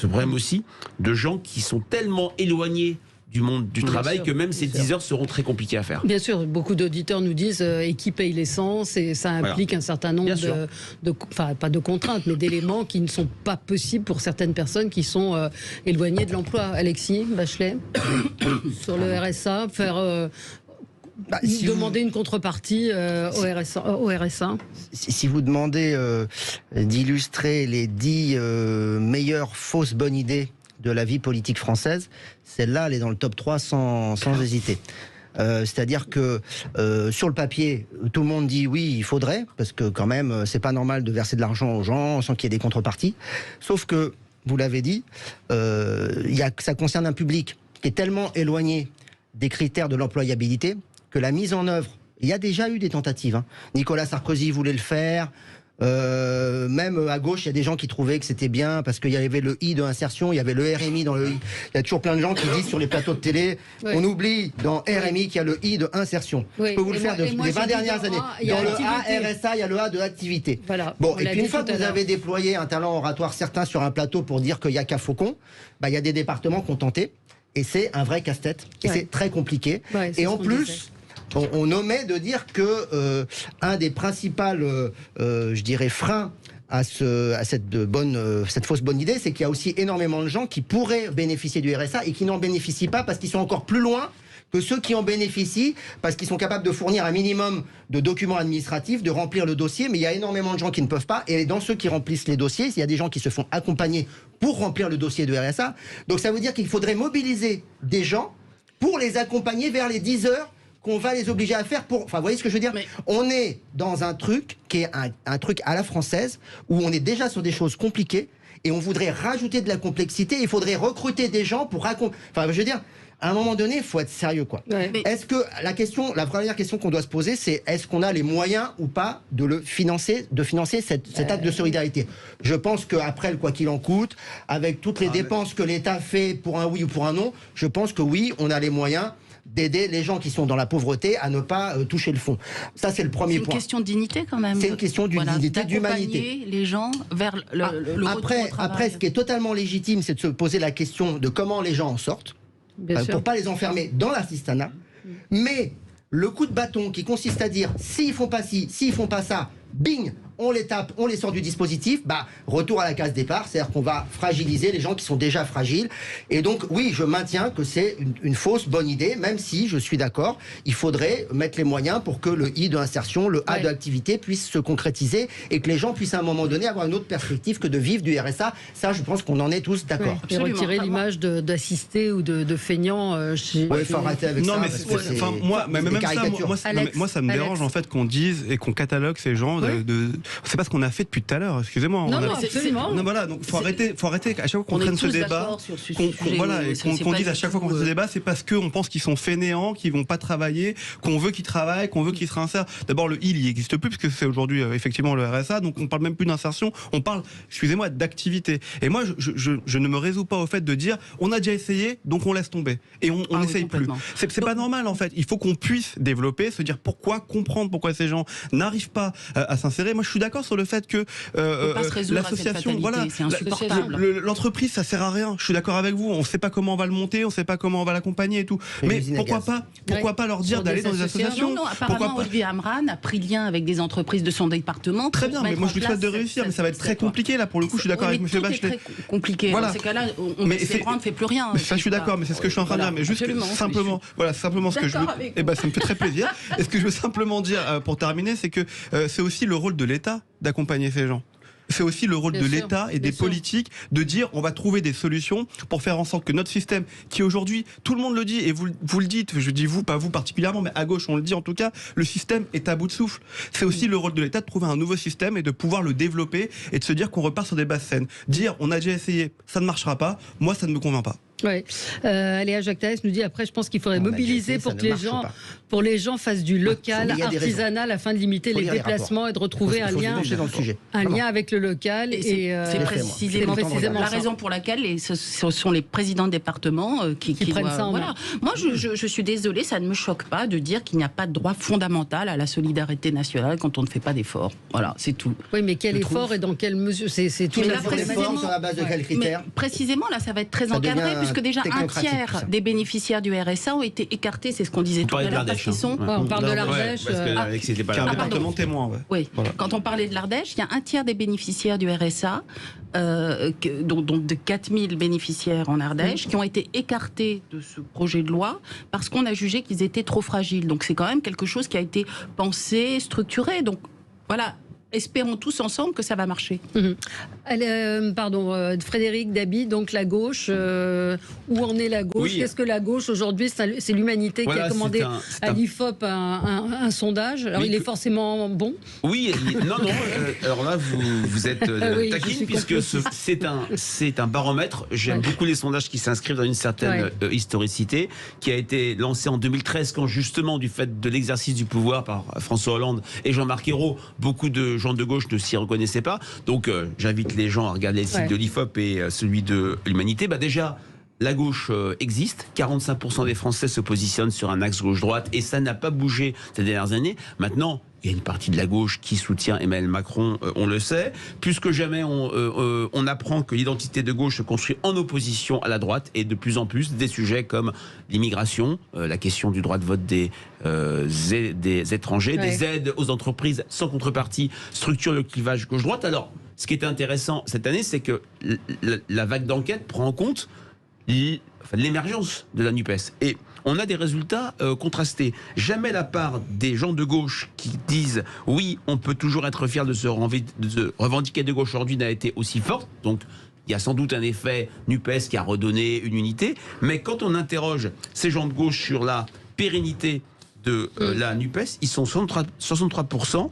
problème aussi de gens qui sont tellement éloignés du monde du travail que même ces 10 heures seront très compliquées à faire. Bien sûr, beaucoup d'auditeurs nous disent et qui paye l'essence, et ça implique un certain nombre enfin pas de contraintes, mais d'éléments qui ne sont pas possibles pour certaines personnes qui sont éloignées de l'emploi. Alexis Bachelet, sur le RSA, demander une contrepartie au RSA. Si vous demandez d'illustrer les 10 meilleures fausses bonnes idées de la vie politique française, celle-là, elle est dans le top 3 sans hésiter. C'est-à-dire que sur le papier, tout le monde dit oui, il faudrait, parce que quand même, c'est pas normal de verser de l'argent aux gens sans qu'il y ait des contreparties. Sauf que, vous l'avez dit, ça concerne un public qui est tellement éloigné des critères de l'employabilité que la mise en œuvre, il y a déjà eu des tentatives. Nicolas Sarkozy voulait le faire. Même à gauche, il y a des gens qui trouvaient que c'était bien parce qu'il y avait le I de insertion, il y avait le RMI dans le I. Il y a toujours plein de gens qui disent sur les plateaux de télé, on oublie dans RMI qu'il y a le I de insertion. Je peux vous le faire des 20 dernières années. Dans le A, RSA, il y a le A de activité. Voilà. Bon, et puis une fois que vous avez déployé un talent oratoire certain sur un plateau pour dire qu'il n'y a qu'à Faucon, il y a des départements qui ont tenté, et c'est un vrai casse-tête. Et c'est très compliqué. Et en plus, on omet de dire que un des principaux, je dirais, freins à cette fausse bonne idée, c'est qu'il y a aussi énormément de gens qui pourraient bénéficier du RSA et qui n'en bénéficient pas parce qu'ils sont encore plus loin que ceux qui en bénéficient, parce qu'ils sont capables de fournir un minimum de documents administratifs, de remplir le dossier, mais il y a énormément de gens qui ne peuvent pas, et dans ceux qui remplissent les dossiers, il y a des gens qui se font accompagner pour remplir le dossier de RSA. Donc ça veut dire qu'il faudrait mobiliser des gens pour les accompagner vers les 10 heures qu'on va les obliger à faire pour... Enfin, vous voyez ce que je veux dire ? On est dans un truc qui est un truc à la française, où on est déjà sur des choses compliquées, et on voudrait rajouter de la complexité, il faudrait recruter des gens pour raconter... Enfin, je veux dire, à un moment donné, il faut être sérieux, quoi. Est-ce que la première question qu'on doit se poser, c'est est-ce qu'on a les moyens ou pas de financer cet acte de solidarité ? Je pense qu'après le quoi qu'il en coûte, avec toutes les dépenses que l'État fait pour un oui ou pour un non, je pense que oui, on a les moyens d'aider les gens qui sont dans la pauvreté à ne pas toucher le fond. Ça, c'est le premier point. C'est une question de dignité, quand même. C'est une question d'unité, d'humanité. D'accompagner les gens vers le retour au travail. Après, ce qui est totalement légitime, c'est de se poser la question de comment les gens en sortent, pour pas les enfermer dans l'assistanat. Mais le coup de bâton qui consiste à dire s'ils font pas ci, s'ils font pas ça, bing, on les tape, on les sort du dispositif, retour à la case départ, c'est-à-dire qu'on va fragiliser les gens qui sont déjà fragiles. Et donc, oui, je maintiens que c'est une fausse bonne idée, même si, je suis d'accord, il faudrait mettre les moyens pour que le I de insertion, le A de activité puisse se concrétiser et que les gens puissent à un moment donné avoir une autre perspective que de vivre du RSA. Ça, je pense qu'on en est tous d'accord. Et retirer l'image d'assisté ou de feignant chez... Oui, il faut arrêter avec ça. Moi, ça me dérange en fait qu'on dise et qu'on catalogue ces gens c'est pas ce qu'on a fait depuis tout à l'heure, excusez-moi. Non, absolument. Non, voilà, donc faut arrêter à chaque fois qu'on prenne ce débat, qu'on dise à chaque fois qu'on prenne ce débat, c'est parce qu'on pense qu'ils sont fainéants, qu'ils vont pas travailler, qu'on veut qu'ils travaillent, qu'on veut qu'ils se réinsèrent. D'abord, le il n'existe plus, puisque c'est aujourd'hui effectivement le RSA, donc on parle même plus d'insertion, on parle, excusez-moi, d'activité. Et moi, je ne me résous pas au fait de dire, on a déjà essayé, donc on laisse tomber. Et on n'essaye plus. C'est pas normal, en fait. Il faut qu'on puisse développer, se dire comprendre pourquoi ces gens n'arrivent pas à s'insérer. Moi, je suis d'accord sur le fait que l'association, l'entreprise, ça sert à rien. Je suis d'accord avec vous. On ne sait pas comment on va le monter, on ne sait pas comment on va l'accompagner et tout. Mais pourquoi pas leur dire d'aller dans des associations ? Non, apparemment, Olivier Amran a pris lien avec des entreprises de son département. Très bien, mais moi je lui souhaite de réussir, mais ça va être très compliqué là. Pour le coup, je suis d'accord avec M. Bachelet. C'est très compliqué. Dans ces cas-là, on ne fait plus rien. Ça, je suis d'accord, mais c'est ce que je suis en train de dire. Mais juste simplement, ce que je veux. Ça me fait très plaisir. Et ce que je veux simplement dire pour terminer, c'est que c'est aussi le rôle de l'État d'accompagner ces gens. c'est aussi le rôle de l'État et des politiques de dire on va trouver des solutions pour faire en sorte que notre système, qui aujourd'hui, tout le monde le dit, et vous le dites, je dis vous, pas vous particulièrement, mais à gauche on le dit en tout cas, le système est à bout de souffle. C'est aussi le rôle de l'État de trouver un nouveau système et de pouvoir le développer et de se dire qu'on repart sur des bases saines. Dire on a déjà essayé, ça ne marchera pas, moi ça ne me convainc pas. Oui. Léa Jacques Thaès nous dit après, je pense qu'il faudrait mobiliser pour que les gens fassent du local, artisanal, afin de limiter les déplacements et de retrouver un lien avec le local. Et c'est précisément la raison pour laquelle ce sont les présidents de département qui prennent ça en main. Moi, je suis désolée, ça ne me choque pas de dire qu'il n'y a pas de droit fondamental à la solidarité nationale quand on ne fait pas d'efforts. Voilà, c'est tout. Oui, mais quel effort et dans quelle mesure? C'est tout. Sur la base de quels critères? Précisément, là, ça va être très encadré, puisque déjà un tiers des bénéficiaires du RSA ont été écartés, c'est ce qu'on disait tout à l'heure, parce qu'ils sont... On parle de l'Ardèche. C'était pas un département témoin. Oui, quand on parlait de l'Ardèche, il y a un tiers des bénéficiaires du RSA, donc de 4000 bénéficiaires en Ardèche, qui ont été écartés de ce projet de loi parce qu'on a jugé qu'ils étaient trop fragiles. Donc c'est quand même quelque chose qui a été pensé, structuré. Donc voilà. Espérons tous ensemble que ça va marcher. Frédéric Dabi, donc la gauche, où en est la gauche? Qu'est-ce que la gauche aujourd'hui? C'est l'Humanité qui a commandé à l'IFOP un sondage. Alors il est forcément bon? Oui, non. Alors là, vous êtes taquine, puisque c'est un baromètre. J'aime beaucoup les sondages qui s'inscrivent dans une certaine historicité, qui a été lancé en 2013, quand justement, du fait de l'exercice du pouvoir par François Hollande et Jean-Marc Ayrault, beaucoup de gens de gauche ne s'y reconnaissaient pas. Donc j'invite les gens à regarder le site de l'IFOP et celui de l'Humanité. Déjà, la gauche existe. 45% des Français se positionnent sur un axe gauche-droite, et ça n'a pas bougé ces dernières années. Maintenant, il y a une partie de la gauche qui soutient Emmanuel Macron, on le sait. Plus que jamais, on apprend que l'identité de gauche se construit en opposition à la droite, et de plus en plus, des sujets comme l'immigration, la question du droit de vote des étrangers, des aides aux entreprises sans contrepartie structurent le clivage gauche-droite. Alors, ce qui est intéressant cette année, c'est que la vague d'enquête prend en compte l'émergence de la NUPES. Et on a des résultats contrastés. Jamais la part des gens de gauche qui disent « oui, on peut toujours être fier de se revendiquer de gauche aujourd'hui » n'a été aussi forte. Donc, il y a sans doute un effet NUPES qui a redonné une unité. Mais quand on interroge ces gens de gauche sur la pérennité de la NUPES, ils sont 63%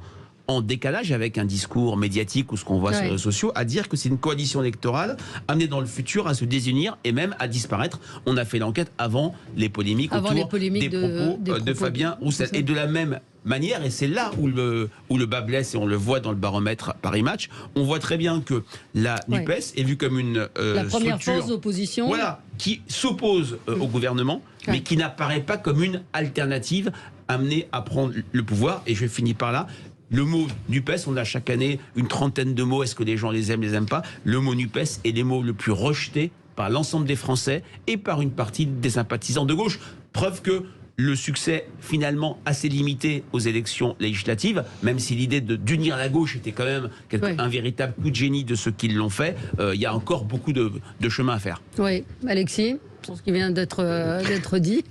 en décalage avec un discours médiatique ou ce qu'on voit sur les réseaux sociaux, à dire que c'est une coalition électorale amenée dans le futur à se désunir et même à disparaître. On a fait l'enquête avant les polémiques autour des propos de Fabien Roussel. Et de la même manière, et c'est là où le bas blesse, et on le voit dans le baromètre Paris Match, on voit très bien que la NUPES est vue comme une la première structure, force d'opposition, qui s'oppose au gouvernement, mais qui n'apparaît pas comme une alternative amenée à prendre le pouvoir. Et je finis par là. Le mot NUPES, on a chaque année une trentaine de mots. Est-ce que les gens les aiment pas? Le mot NUPES est les mots le plus rejetés par l'ensemble des Français et par une partie des sympathisants de gauche. Preuve que le succès finalement assez limité aux élections législatives, même si l'idée d'unir la gauche était quand même un véritable coup de génie de ceux qui l'ont fait, il y a encore beaucoup de chemin à faire. Oui, Alexis, pour ce qui vient d'être dit,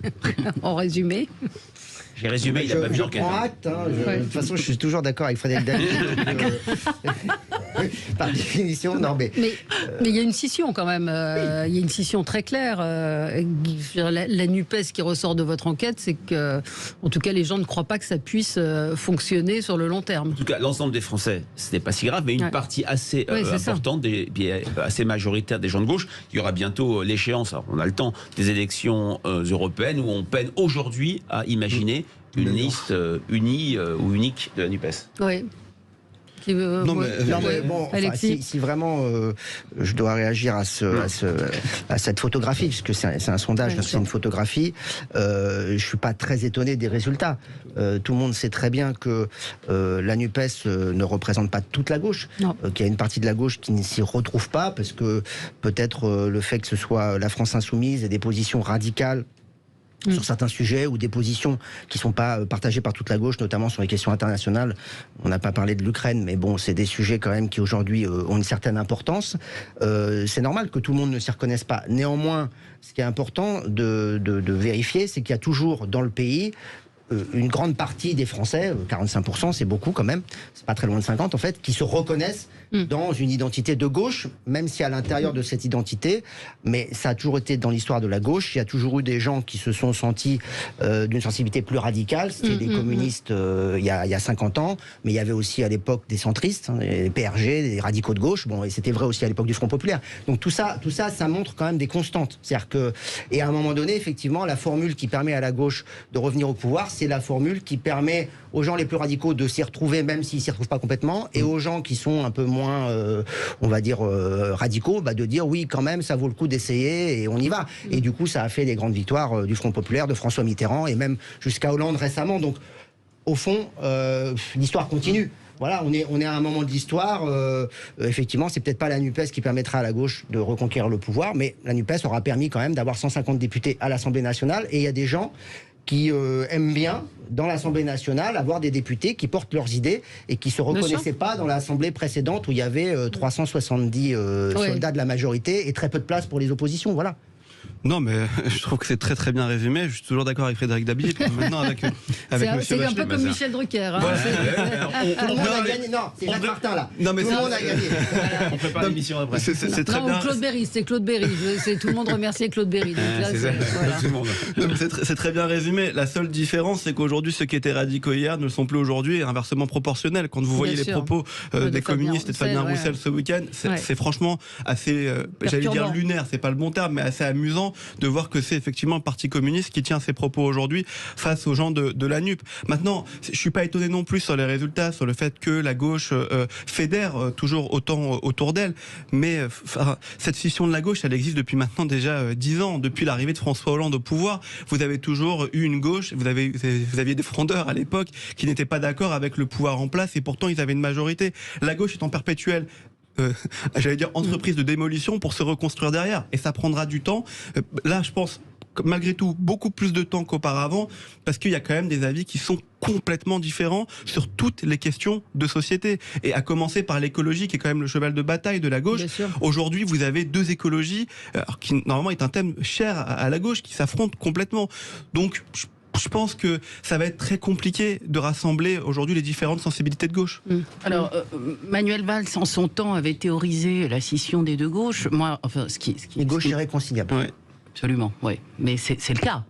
en résumé. J'ai résumé, il n'a pas vu l'enquête. Je prends acte. De toute façon, je suis toujours d'accord avec Frédéric Dabi. Par définition, non, mais il y a une scission quand même. Il y a une scission très claire. La NUPES qui ressort de votre enquête, c'est que, en tout cas, les gens ne croient pas que ça puisse fonctionner sur le long terme. En tout cas, l'ensemble des Français, ce n'est pas si grave, mais une partie assez importante, assez majoritaire des gens de gauche. Il y aura bientôt l'échéance, alors on a le temps, des élections européennes, où on peine aujourd'hui à imaginer une liste unie ou unique de la NUPES. Oui. Si vraiment je dois réagir à cette photographie, puisque c'est un sondage, donc c'est une photographie, je ne suis pas très étonné des résultats. Tout le monde sait très bien que la NUPES ne représente pas toute la gauche, qu'il y a une partie de la gauche qui ne s'y retrouve pas, parce que peut-être le fait que ce soit la France Insoumise et des positions radicales sur certains sujets, ou des positions qui ne sont pas partagées par toute la gauche, notamment sur les questions internationales. On n'a pas parlé de l'Ukraine, mais bon, c'est des sujets quand même qui aujourd'hui ont une certaine importance. C'est normal que tout le monde ne s'y reconnaisse pas. Néanmoins, ce qui est important de vérifier, c'est qu'il y a toujours dans le pays une grande partie des Français, 45%, c'est beaucoup quand même, c'est pas très loin de 50 en fait, qui se reconnaissent dans une identité de gauche, même si à l'intérieur de cette identité, mais ça a toujours été dans l'histoire de la gauche, il y a toujours eu des gens qui se sont sentis d'une sensibilité plus radicale, c'était des communistes il y a 50 ans, mais il y avait aussi à l'époque des centristes, les PRG, des radicaux de gauche, bon, et c'était vrai aussi à l'époque du Front Populaire. Donc tout ça, ça montre quand même des constantes. C'est-à-dire que, et à un moment donné, effectivement, la formule qui permet à la gauche de revenir au pouvoir, c'est la formule qui permet aux gens les plus radicaux de s'y retrouver, même s'ils s'y retrouvent pas complètement, et aux gens qui sont un peu moins, on va dire, radicaux, de dire oui, quand même, ça vaut le coup d'essayer, et on y va. Et du coup, ça a fait les grandes victoires du Front Populaire, de François Mitterrand, et même jusqu'à Hollande récemment. Donc, au fond, l'histoire continue. Voilà, on est à un moment de l'histoire. Effectivement, c'est peut-être pas la NUPES qui permettra à la gauche de reconquérir le pouvoir, mais la NUPES aura permis quand même d'avoir 150 députés à l'Assemblée nationale. Et il y a des gens qui aiment bien, dans l'Assemblée nationale, avoir des députés qui portent leurs idées et qui se reconnaissaient pas dans l'Assemblée précédente où il y avait 370 soldats de la majorité et très peu de place pour les oppositions. Voilà. Non, mais je trouve que c'est très très bien résumé. Je suis toujours d'accord avec Frédéric Dabi. Maintenant, avec Monsieur C'est un Bachelet, peu comme Michel Drucker. Hein. Tout le monde a gagné. Non, c'est Jacques Martin là. Non, mais tout le monde a gagné. On prépare l'émission après. C'est très bien. Claude Berry, c'est Claude Berry. Tout le monde remerciait Claude Berry. C'est très bien résumé. La seule différence, c'est qu'aujourd'hui, ceux qui étaient radicaux hier ne le sont plus aujourd'hui, et inversement proportionnel. Quand vous voyez les propos des communistes et de Fabien Roussel ce week-end, c'est franchement assez, j'allais dire lunaire, c'est pas le bon terme, mais assez amusant de voir que c'est effectivement le Parti communiste qui tient ses propos aujourd'hui face aux gens de la NUP. Maintenant, je suis pas étonné non plus sur les résultats, sur le fait que la gauche fédère toujours autant autour d'elle, mais cette scission de la gauche, elle existe depuis maintenant déjà 10 ans. Depuis l'arrivée de François Hollande au pouvoir, vous avez toujours eu une gauche, vous aviez des frondeurs à l'époque qui n'étaient pas d'accord avec le pouvoir en place, et pourtant ils avaient une majorité. La gauche est en perpétuelle j'allais dire entreprise de démolition pour se reconstruire derrière, et ça prendra du temps. Là, je pense malgré tout beaucoup plus de temps qu'auparavant, parce qu'il y a quand même des avis qui sont complètement différents sur toutes les questions de société, et à commencer par l'écologie qui est quand même le cheval de bataille de la gauche. Aujourd'hui, vous avez deux écologies qui normalement est un thème cher à la gauche, qui s'affrontent complètement. Donc je pense que ça va être très compliqué de rassembler aujourd'hui les différentes sensibilités de gauche. Alors, Manuel Valls, en son temps, avait théorisé la scission des deux gauches. Moi, enfin, les gauches irréconciliables. Oui, absolument, oui. Mais c'est le cas.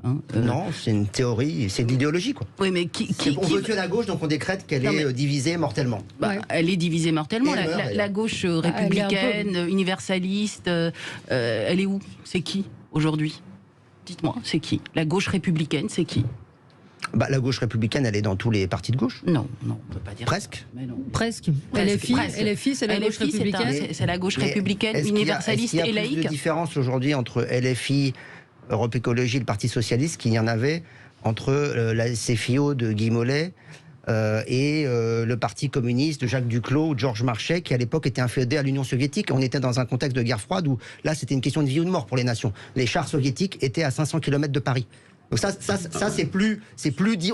Non, c'est une théorie, c'est de l'idéologie, quoi. Oui, mais on veut tuer la gauche, donc on décrète qu'elle est divisée mortellement. Elle est divisée mortellement. La gauche républicaine, universaliste, elle est où? C'est qui aujourd'hui? Dites-moi, c'est qui? La gauche républicaine, c'est qui? La gauche républicaine, elle est dans tous les partis de gauche. Non, on peut pas dire. Presque. Mais non. Presque. LFI, c'est la gauche républicaine. C'est la gauche républicaine, universaliste et laïque. Il y a plus de différence aujourd'hui entre LFI, Europe Écologie, le Parti Socialiste, qu'il y en avait entre la CFIO de Guy Mollet et le Parti communiste de Jacques Duclos ou de Georges Marchais, qui à l'époque était inféodé à l'Union soviétique. On était dans un contexte de guerre froide où là c'était une question de vie ou de mort pour les nations. Les chars soviétiques étaient à 500 km de Paris. Donc ça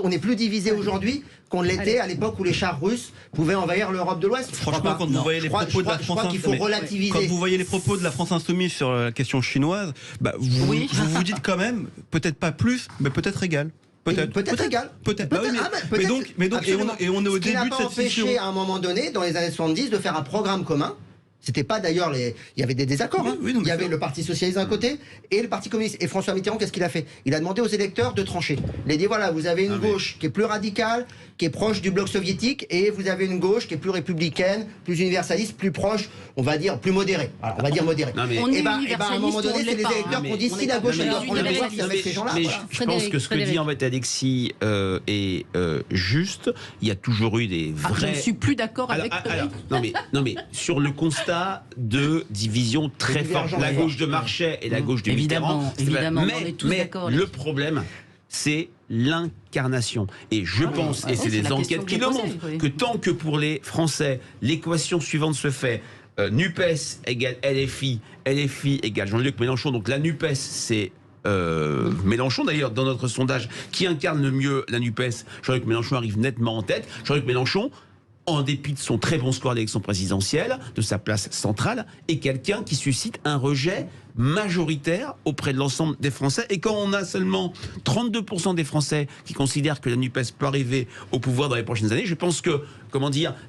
on n'est plus divisé aujourd'hui qu'on l'était à l'époque où les chars russes pouvaient envahir l'Europe de l'Ouest. Franchement, quand vous voyez les propos de la France, qu'il faut relativiser. Quand vous voyez les propos de la France insoumise sur la question chinoise, vous dites quand même, peut-être pas plus, mais peut-être égal. Peut-être égal. Peut-être. Mais donc, et on est au début de cette scission. Ce qui n'a pas empêché à un moment donné, dans les années 70, de faire un programme commun. C'était pas d'ailleurs il y avait des désaccords. Il y avait le Parti socialiste d'un côté et le Parti communiste. Et François Mitterrand, qu'est-ce qu'il a fait? Il a demandé aux électeurs de trancher. Il a dit voilà, vous avez une gauche qui est plus radicale, qui est proche du bloc soviétique, et vous avez une gauche qui est plus républicaine, plus universaliste, plus proche, on va dire plus modérée. Alors, on va dire modérée. Et à un moment donné, c'est les électeurs qui ont dit si la gauche doit prendre le pouvoir, c'est avec ces gens-là. Je pense que ce que dit en fait Alexis est juste. Il y a toujours eu des vrais. Je ne suis plus d'accord avec. Non mais sur le constat de division très forte, la gauche de Marchais et la gauche de Mitterrand. Évidemment, on est tous d'accord. Le problème, c'est l'incarnation. Et je pense, et c'est des enquêtes qui le montrent, que tant que pour les Français, l'équation suivante se fait, NUPES égale LFI, LFI égale Jean-Luc Mélenchon, donc la NUPES c'est Mélenchon d'ailleurs dans notre sondage qui incarne le mieux la NUPES. Jean-Luc Mélenchon arrive nettement en tête. Jean-Luc Mélenchon, en dépit de son très bon score à l'élection présidentielle, de sa place centrale, est quelqu'un qui suscite un rejet majoritaire auprès de l'ensemble des Français. Et quand on a seulement 32% des Français qui considèrent que la NUPES peut arriver au pouvoir dans les prochaines années, je pense que,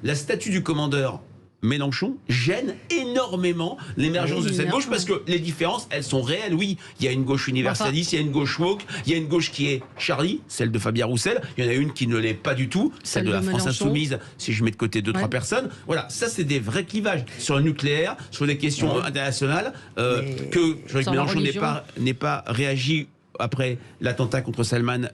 la statue du commandeur Mélenchon gêne énormément l'émergence de cette gauche, parce que les différences, elles sont réelles. Oui, il y a une gauche universaliste, il y a une gauche woke, il y a une gauche qui est Charlie, celle de Fabien Roussel, il y en a une qui ne l'est pas du tout, celle de la France Insoumise, si je mets de côté 2-3 personnes. Voilà, ça c'est des vrais clivages sur le nucléaire, sur les questions internationales, que Jean-Luc Mélenchon n'ait pas réagi après l'attentat contre Salman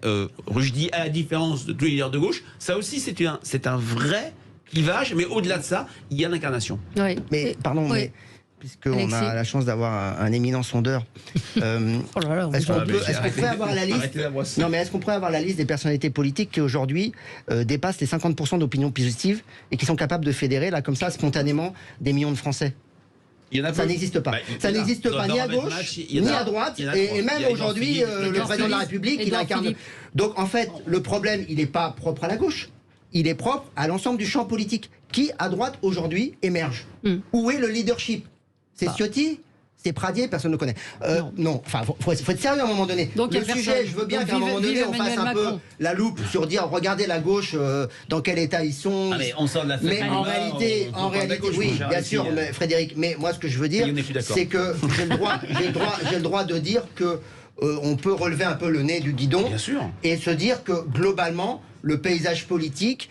Rushdie, à la différence de tous les leaders de gauche. Ça aussi, c'est un vrai clivage, mais au-delà de ça, il y a l'incarnation. Oui. Mais pardon, mais puisqu'on a la chance d'avoir un éminent sondeur, est-ce qu'on pourrait avoir la liste est-ce qu'on pourrait avoir la liste des personnalités politiques qui aujourd'hui dépassent les 50% d'opinion positive et qui sont capables de fédérer là comme ça spontanément des millions de Français? Ça n'existe pas. Ça n'existe pas ni à gauche, ni à droite. Et même aujourd'hui, le président de la République, il incarne. Donc en fait, le problème, il n'est pas propre à la gauche. Il est propre à l'ensemble du champ politique qui, à droite, aujourd'hui, émerge. Où est le leadership? C'est Ciotti? C'est Pradier? Personne ne connaît. Non, enfin, faut être sérieux à un moment donné. Donc, le sujet, je veux bien qu'à un moment donné, on fasse un peu la loupe sur dire, regardez la gauche, dans quel état ils sont. Mais on sort de la mais en réalité, oui, bien sûr, mais, Frédéric, mais moi, ce que je veux dire, c'est que j'ai le droit de dire que on peut relever un peu le nez du guidon et se dire que, globalement, le paysage politique,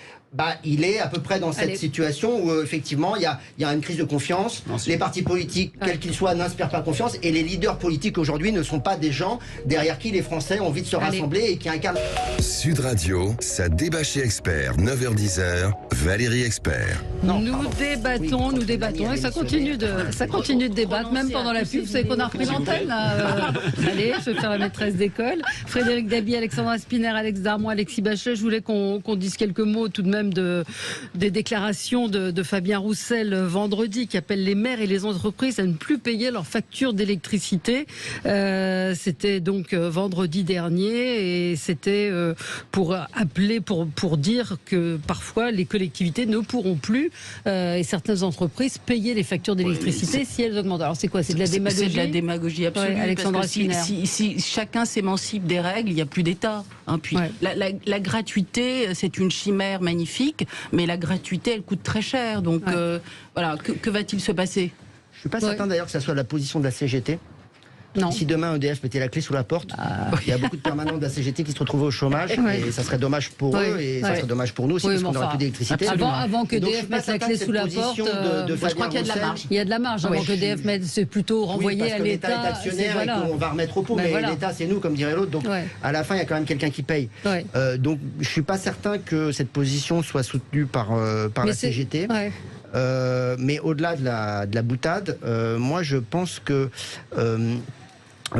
il est à peu près dans cette situation où effectivement il y a une crise de confiance. Les partis politiques, quels qu'ils soient, n'inspirent pas confiance, et les leaders politiques aujourd'hui ne sont pas des gens derrière qui les Français ont envie de se rassembler et qui incarnent. Sud Radio, ça débat chez Expert, 9h-10h, Valérie Expert. Nous débattons et ça continue de débattre, même pendant la pub. Vous savez qu'on a repris l'antenne. Allez, je vais faire la maîtresse d'école. Frédéric Dabi, Alexandra Spiner, Alex Darmon, Alexis Bachelay. Je voulais qu'on dise quelques mots tout de même des déclarations de Fabien Roussel vendredi, qui appelle les maires et les entreprises à ne plus payer leurs factures d'électricité. C'était donc vendredi dernier, et c'était pour appeler, pour dire que parfois les collectivités ne pourront plus, et certaines entreprises, payer les factures d'électricité si elles augmentent. Alors c'est quoi? C'est de la démagogie? C'est de la démagogie absolue. Alexandra si chacun s'émancipe des règles, il n'y a plus d'État. Puis la gratuité, c'est une chimère magnifique, mais la gratuité, elle coûte très cher. Donc voilà, que va-t-il se passer? Je ne suis pas certain d'ailleurs que ça soit la position de la CGT. Non. Si demain EDF mettait la clé sous la porte, il y a beaucoup de permanents de la CGT qui se retrouvent au chômage, et ça serait dommage pour eux, et ça serait dommage pour nous aussi, parce qu'on n'aurait plus d'électricité. Avant que EDF mette la clé sous la porte, je crois qu'il y a de la marge. Il y a de la marge avant que EDF mette, c'est plutôt renvoyé à l'État. L'État est actionnaire et qu'on va remettre au pot, mais l'État c'est nous, comme dirait l'autre, donc à la fin il y a quand même quelqu'un qui paye. Donc je ne suis pas certain que cette position soit soutenue par la CGT. Mais au-delà de la boutade, moi je pense que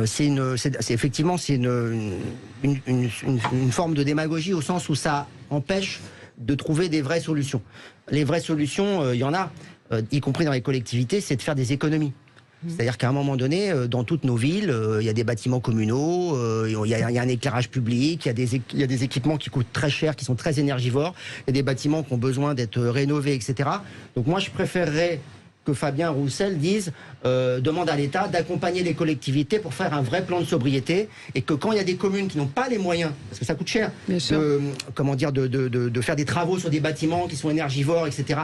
c'est effectivement une forme de démagogie, au sens où ça empêche de trouver des vraies solutions. Les vraies solutions, il y en a, y compris dans les collectivités, c'est de faire des économies. C'est-à-dire qu'à un moment donné, dans toutes nos villes, il y a des bâtiments communaux, il y a un éclairage public, il y a des équipements qui coûtent très cher, qui sont très énergivores, il y a des bâtiments qui ont besoin d'être rénovés, etc. Donc moi, je préférerais que Fabien Roussel demande à l'État d'accompagner les collectivités pour faire un vrai plan de sobriété, et que quand il y a des communes qui n'ont pas les moyens, parce que ça coûte cher, de faire des travaux sur des bâtiments qui sont énergivores, etc.,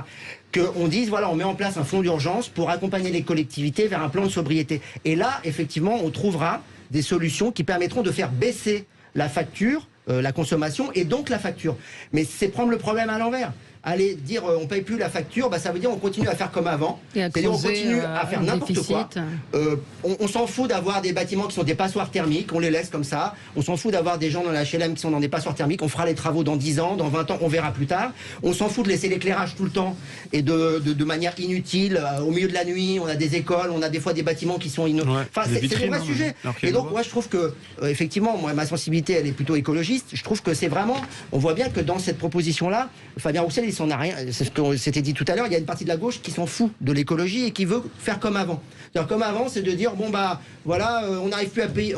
qu'on dise, voilà, on met en place un fonds d'urgence pour accompagner les collectivités vers un plan de sobriété. Et là, effectivement, on trouvera des solutions qui permettront de faire baisser la facture, la consommation, et donc la facture. Mais c'est prendre le problème à l'envers. Aller dire on paye plus la facture, ça veut dire on continue à faire comme avant, c'est-à-dire on continue à faire n'importe quoi. On s'en fout d'avoir des bâtiments qui sont des passoires thermiques, on les laisse comme ça. On s'en fout d'avoir des gens dans la HLM qui sont dans des passoires thermiques, on fera les travaux dans 10 ans, dans 20 ans, on verra plus tard. On s'en fout de laisser l'éclairage tout le temps et de manière inutile, au milieu de la nuit. On a des écoles, on a des fois des bâtiments qui sont Enfin, c'est des vrais sujets. Et donc moi je trouve que effectivement, moi, ma sensibilité elle est plutôt écologiste. Je trouve que c'est vraiment, on voit bien que dans cette proposition-là, Fabien Roussel il s'en a rien. C'est ce qu'on s'était dit tout à l'heure. Il y a une partie de la gauche qui s'en fout de l'écologie et qui veut faire comme avant. C'est-à-dire, comme avant, c'est de dire voilà, on n'arrive plus à payer,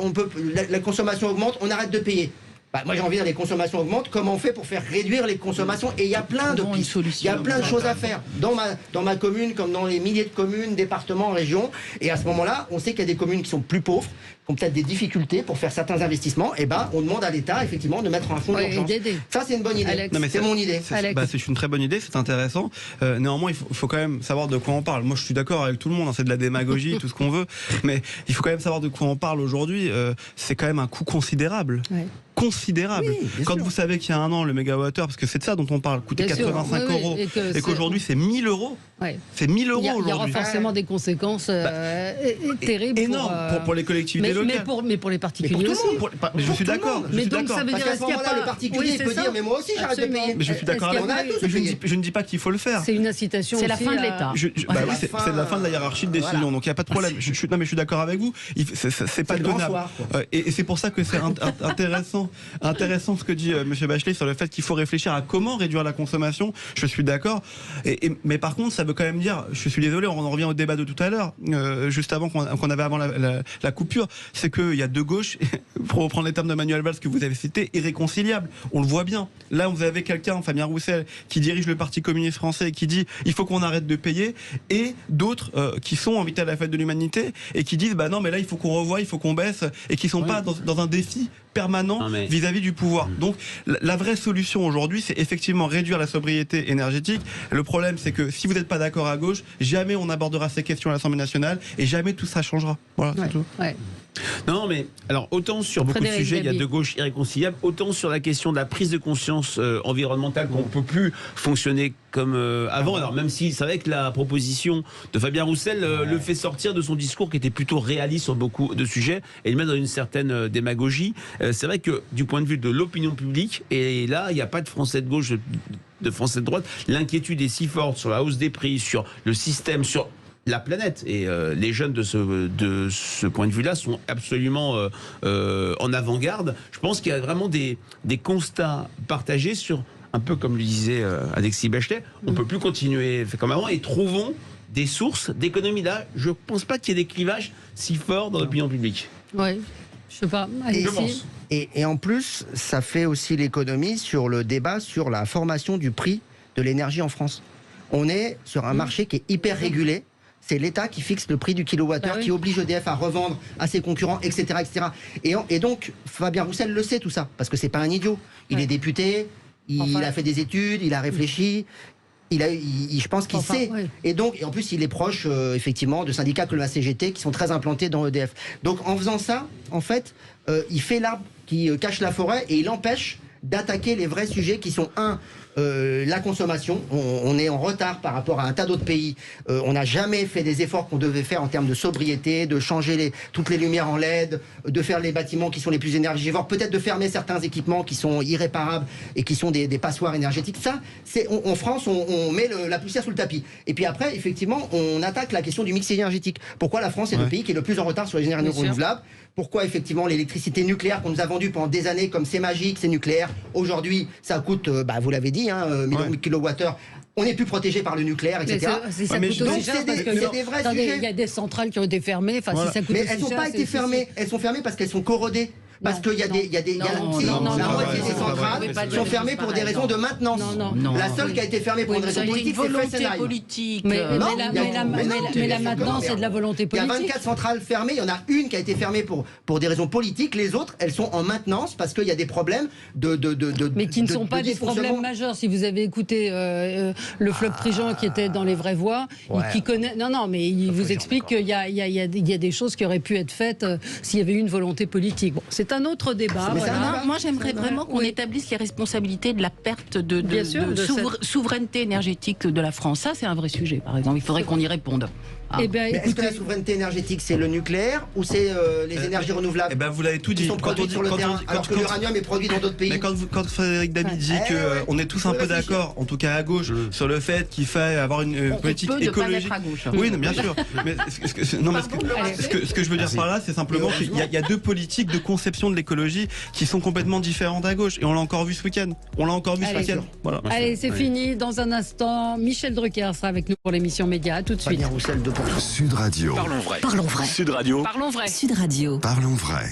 la consommation augmente, on arrête de payer. Moi j'ai envie de dire les consommations augmentent, comment on fait pour faire réduire les consommations? Et il y a plein de pistes, il y a plein de choses à faire dans ma commune comme dans les milliers de communes, départements, régions. Et à ce moment-là, on sait qu'il y a des communes qui sont plus pauvres, qui ont peut-être des difficultés pour faire certains investissements. Et on demande à l'État effectivement de mettre un fonds d'urgence. Ça c'est une bonne idée. C'est mon idée. C'est une très bonne idée, c'est intéressant. Néanmoins, il faut quand même savoir de quoi on parle. Moi je suis d'accord avec tout le monde, c'est de la démagogie, tout ce qu'on veut, mais il faut quand même savoir de quoi on parle aujourd'hui. C'est quand même un coût considérable. Considérable. Quand vous savez qu'il y a un an, le mégawattheure, parce que c'est de ça dont on parle, coûtait 85 euros, et qu'aujourd'hui c'est 1000 euros. C'est 1000 euros aujourd'hui. Il y aura forcément des conséquences terribles. Énorme pour les collectivités locales. Mais pour les particuliers aussi. Mais je suis d'accord. Mais donc ça veut dire qu'à ce moment-là, le particulier peut dire mais moi aussi j'arrête de payer. Mais je suis d'accord avec vous. Je ne dis pas qu'il faut le faire. C'est une incitation. C'est la fin de l'État. C'est la fin de la hiérarchie de décision. Donc il n'y a pas de problème. Je suis d'accord avec vous. C'est pas tenable. Et c'est pour ça que c'est intéressant ce que dit M. Bachelet sur le fait qu'il faut réfléchir à comment réduire la consommation. Je suis d'accord. Mais par contre, ça veut quand même dire, je suis désolé, on en revient au débat de tout à l'heure, juste avant qu'on avait avant la coupure, c'est qu'il y a deux gauches, pour reprendre les termes de Manuel Valls que vous avez cité, irréconciliables. On le voit bien. Là, vous avez quelqu'un, Fabien Roussel, qui dirige le Parti communiste français et qui dit il faut qu'on arrête de payer, et d'autres qui sont invités à la fête de l'humanité et qui disent non, mais là, il faut qu'on revoie, il faut qu'on baisse, et qui sont pas dans un défi permanent vis-à-vis du pouvoir. Donc la vraie solution aujourd'hui, c'est effectivement réduire la sobriété énergétique. Le problème, c'est que si vous n'êtes pas d'accord à gauche, jamais on abordera ces questions à l'Assemblée nationale et jamais tout ça changera. Voilà, c'est tout. Non, mais alors autant sur beaucoup de sujets, il y a deux gauches irréconciliables, autant sur la question de la prise de conscience environnementale, qu'on ne peut plus fonctionner comme avant. Alors même si c'est vrai que la proposition de Fabien Roussel le fait sortir de son discours qui était plutôt réaliste sur beaucoup de sujets et le met dans une certaine démagogie. C'est vrai que du point de vue de l'opinion publique, et là il n'y a pas de Français de gauche, de Français de droite, l'inquiétude est si forte sur la hausse des prix, sur le système, sur la planète, et les jeunes de ce point de vue-là sont absolument en avant-garde. Je pense qu'il y a vraiment des constats partagés sur, un peu comme le disait Alexis Bachelet, on ne peut plus continuer comme avant, et trouvons des sources d'économie. Là, je ne pense pas qu'il y ait des clivages si forts dans l'opinion publique. Oui, je sais pas. Alexis. Et en plus, ça fait aussi l'économie sur le débat sur la formation du prix de l'énergie en France. On est sur un marché qui est hyper régulé. C'est l'État qui fixe le prix du kilowattheure, qui oblige EDF à revendre à ses concurrents, etc. etc. Et donc, Fabien Roussel le sait tout ça, parce que c'est pas un idiot. Il est député, il a fait des études, il a réfléchi, je pense qu'il sait. Et donc, et en plus, il est proche, effectivement, de syndicats comme la CGT qui sont très implantés dans EDF. Donc, en faisant ça, en fait, il fait l'arbre qui cache la forêt et il empêche d'attaquer les vrais sujets qui sont, la consommation. On est en retard par rapport à un tas d'autres pays. On n'a jamais fait des efforts qu'on devait faire en termes de sobriété, de changer toutes les lumières en LED, de faire les bâtiments qui sont les plus énergivores, peut-être de fermer certains équipements qui sont irréparables et qui sont des passoires énergétiques. Ça, en France, on met la poussière sous le tapis. Et puis après, effectivement, on attaque la question du mix énergétique. Pourquoi la France est le pays qui est le plus en retard sur les énergies renouvelables? Pourquoi effectivement l'électricité nucléaire qu'on nous a vendue pendant des années comme c'est magique, c'est nucléaire, aujourd'hui ça coûte, vous l'avez dit, 1000 kilowattheures. On n'est plus protégé par le nucléaire, etc. Ça coûte aussi cher parce que c'est des vrais sujets. Il y a des centrales qui ont été fermées. Si ça coûte mais elles n'ont pas été fermées. Elles sont fermées parce qu'elles sont corrodées. Parce qu'il y a la moitié des centrales sont fermées pour des raisons de maintenance. La seule qui a été fermée pour une raison politique, c'est Fessenheim. Mais la maintenance, c'est de la volonté politique. Il y a 24 centrales fermées, il y en a une qui a été fermée pour des raisons politiques. Les autres, elles sont en maintenance parce qu'il y a des problèmes mais qui ne sont pas des problèmes majeurs. Si vous avez écouté le Floc Prigent qui était dans Les Vraies Voix, qui connaît. Non, mais il vous explique qu'il y a des choses qui auraient pu être faites s'il y avait eu une volonté politique. Bon, c'est un autre débat. Moi, j'aimerais vraiment qu'on établisse les responsabilités de la perte de souveraineté énergétique de la France. Ça, c'est un vrai sujet, par exemple. Il faudrait qu'on y réponde. Est-ce que la souveraineté énergétique, c'est le nucléaire ou c'est les énergies renouvelables? Vous l'avez tout dit. Qui sont produites sur le terrain, alors que l'uranium est produit dans d'autres pays. Mais quand Frédéric Dabi dit qu'on est tous un peu d'accord, en tout cas à gauche, sur le fait qu'il faut avoir une politique écologique. Oui, bien sûr. Mais ce que je veux dire par là, c'est simplement qu'il y a deux politiques de conception de l'écologie qui sont complètement différentes à gauche. Et on l'a encore vu ce week-end. Voilà. Allez, c'est fini. Dans un instant, Michel Drucker sera avec nous pour l'émission Média. À tout de suite. Sud Radio. Parlons vrai. Parlons vrai. Sud Radio. Parlons vrai. Sud Radio. Parlons vrai.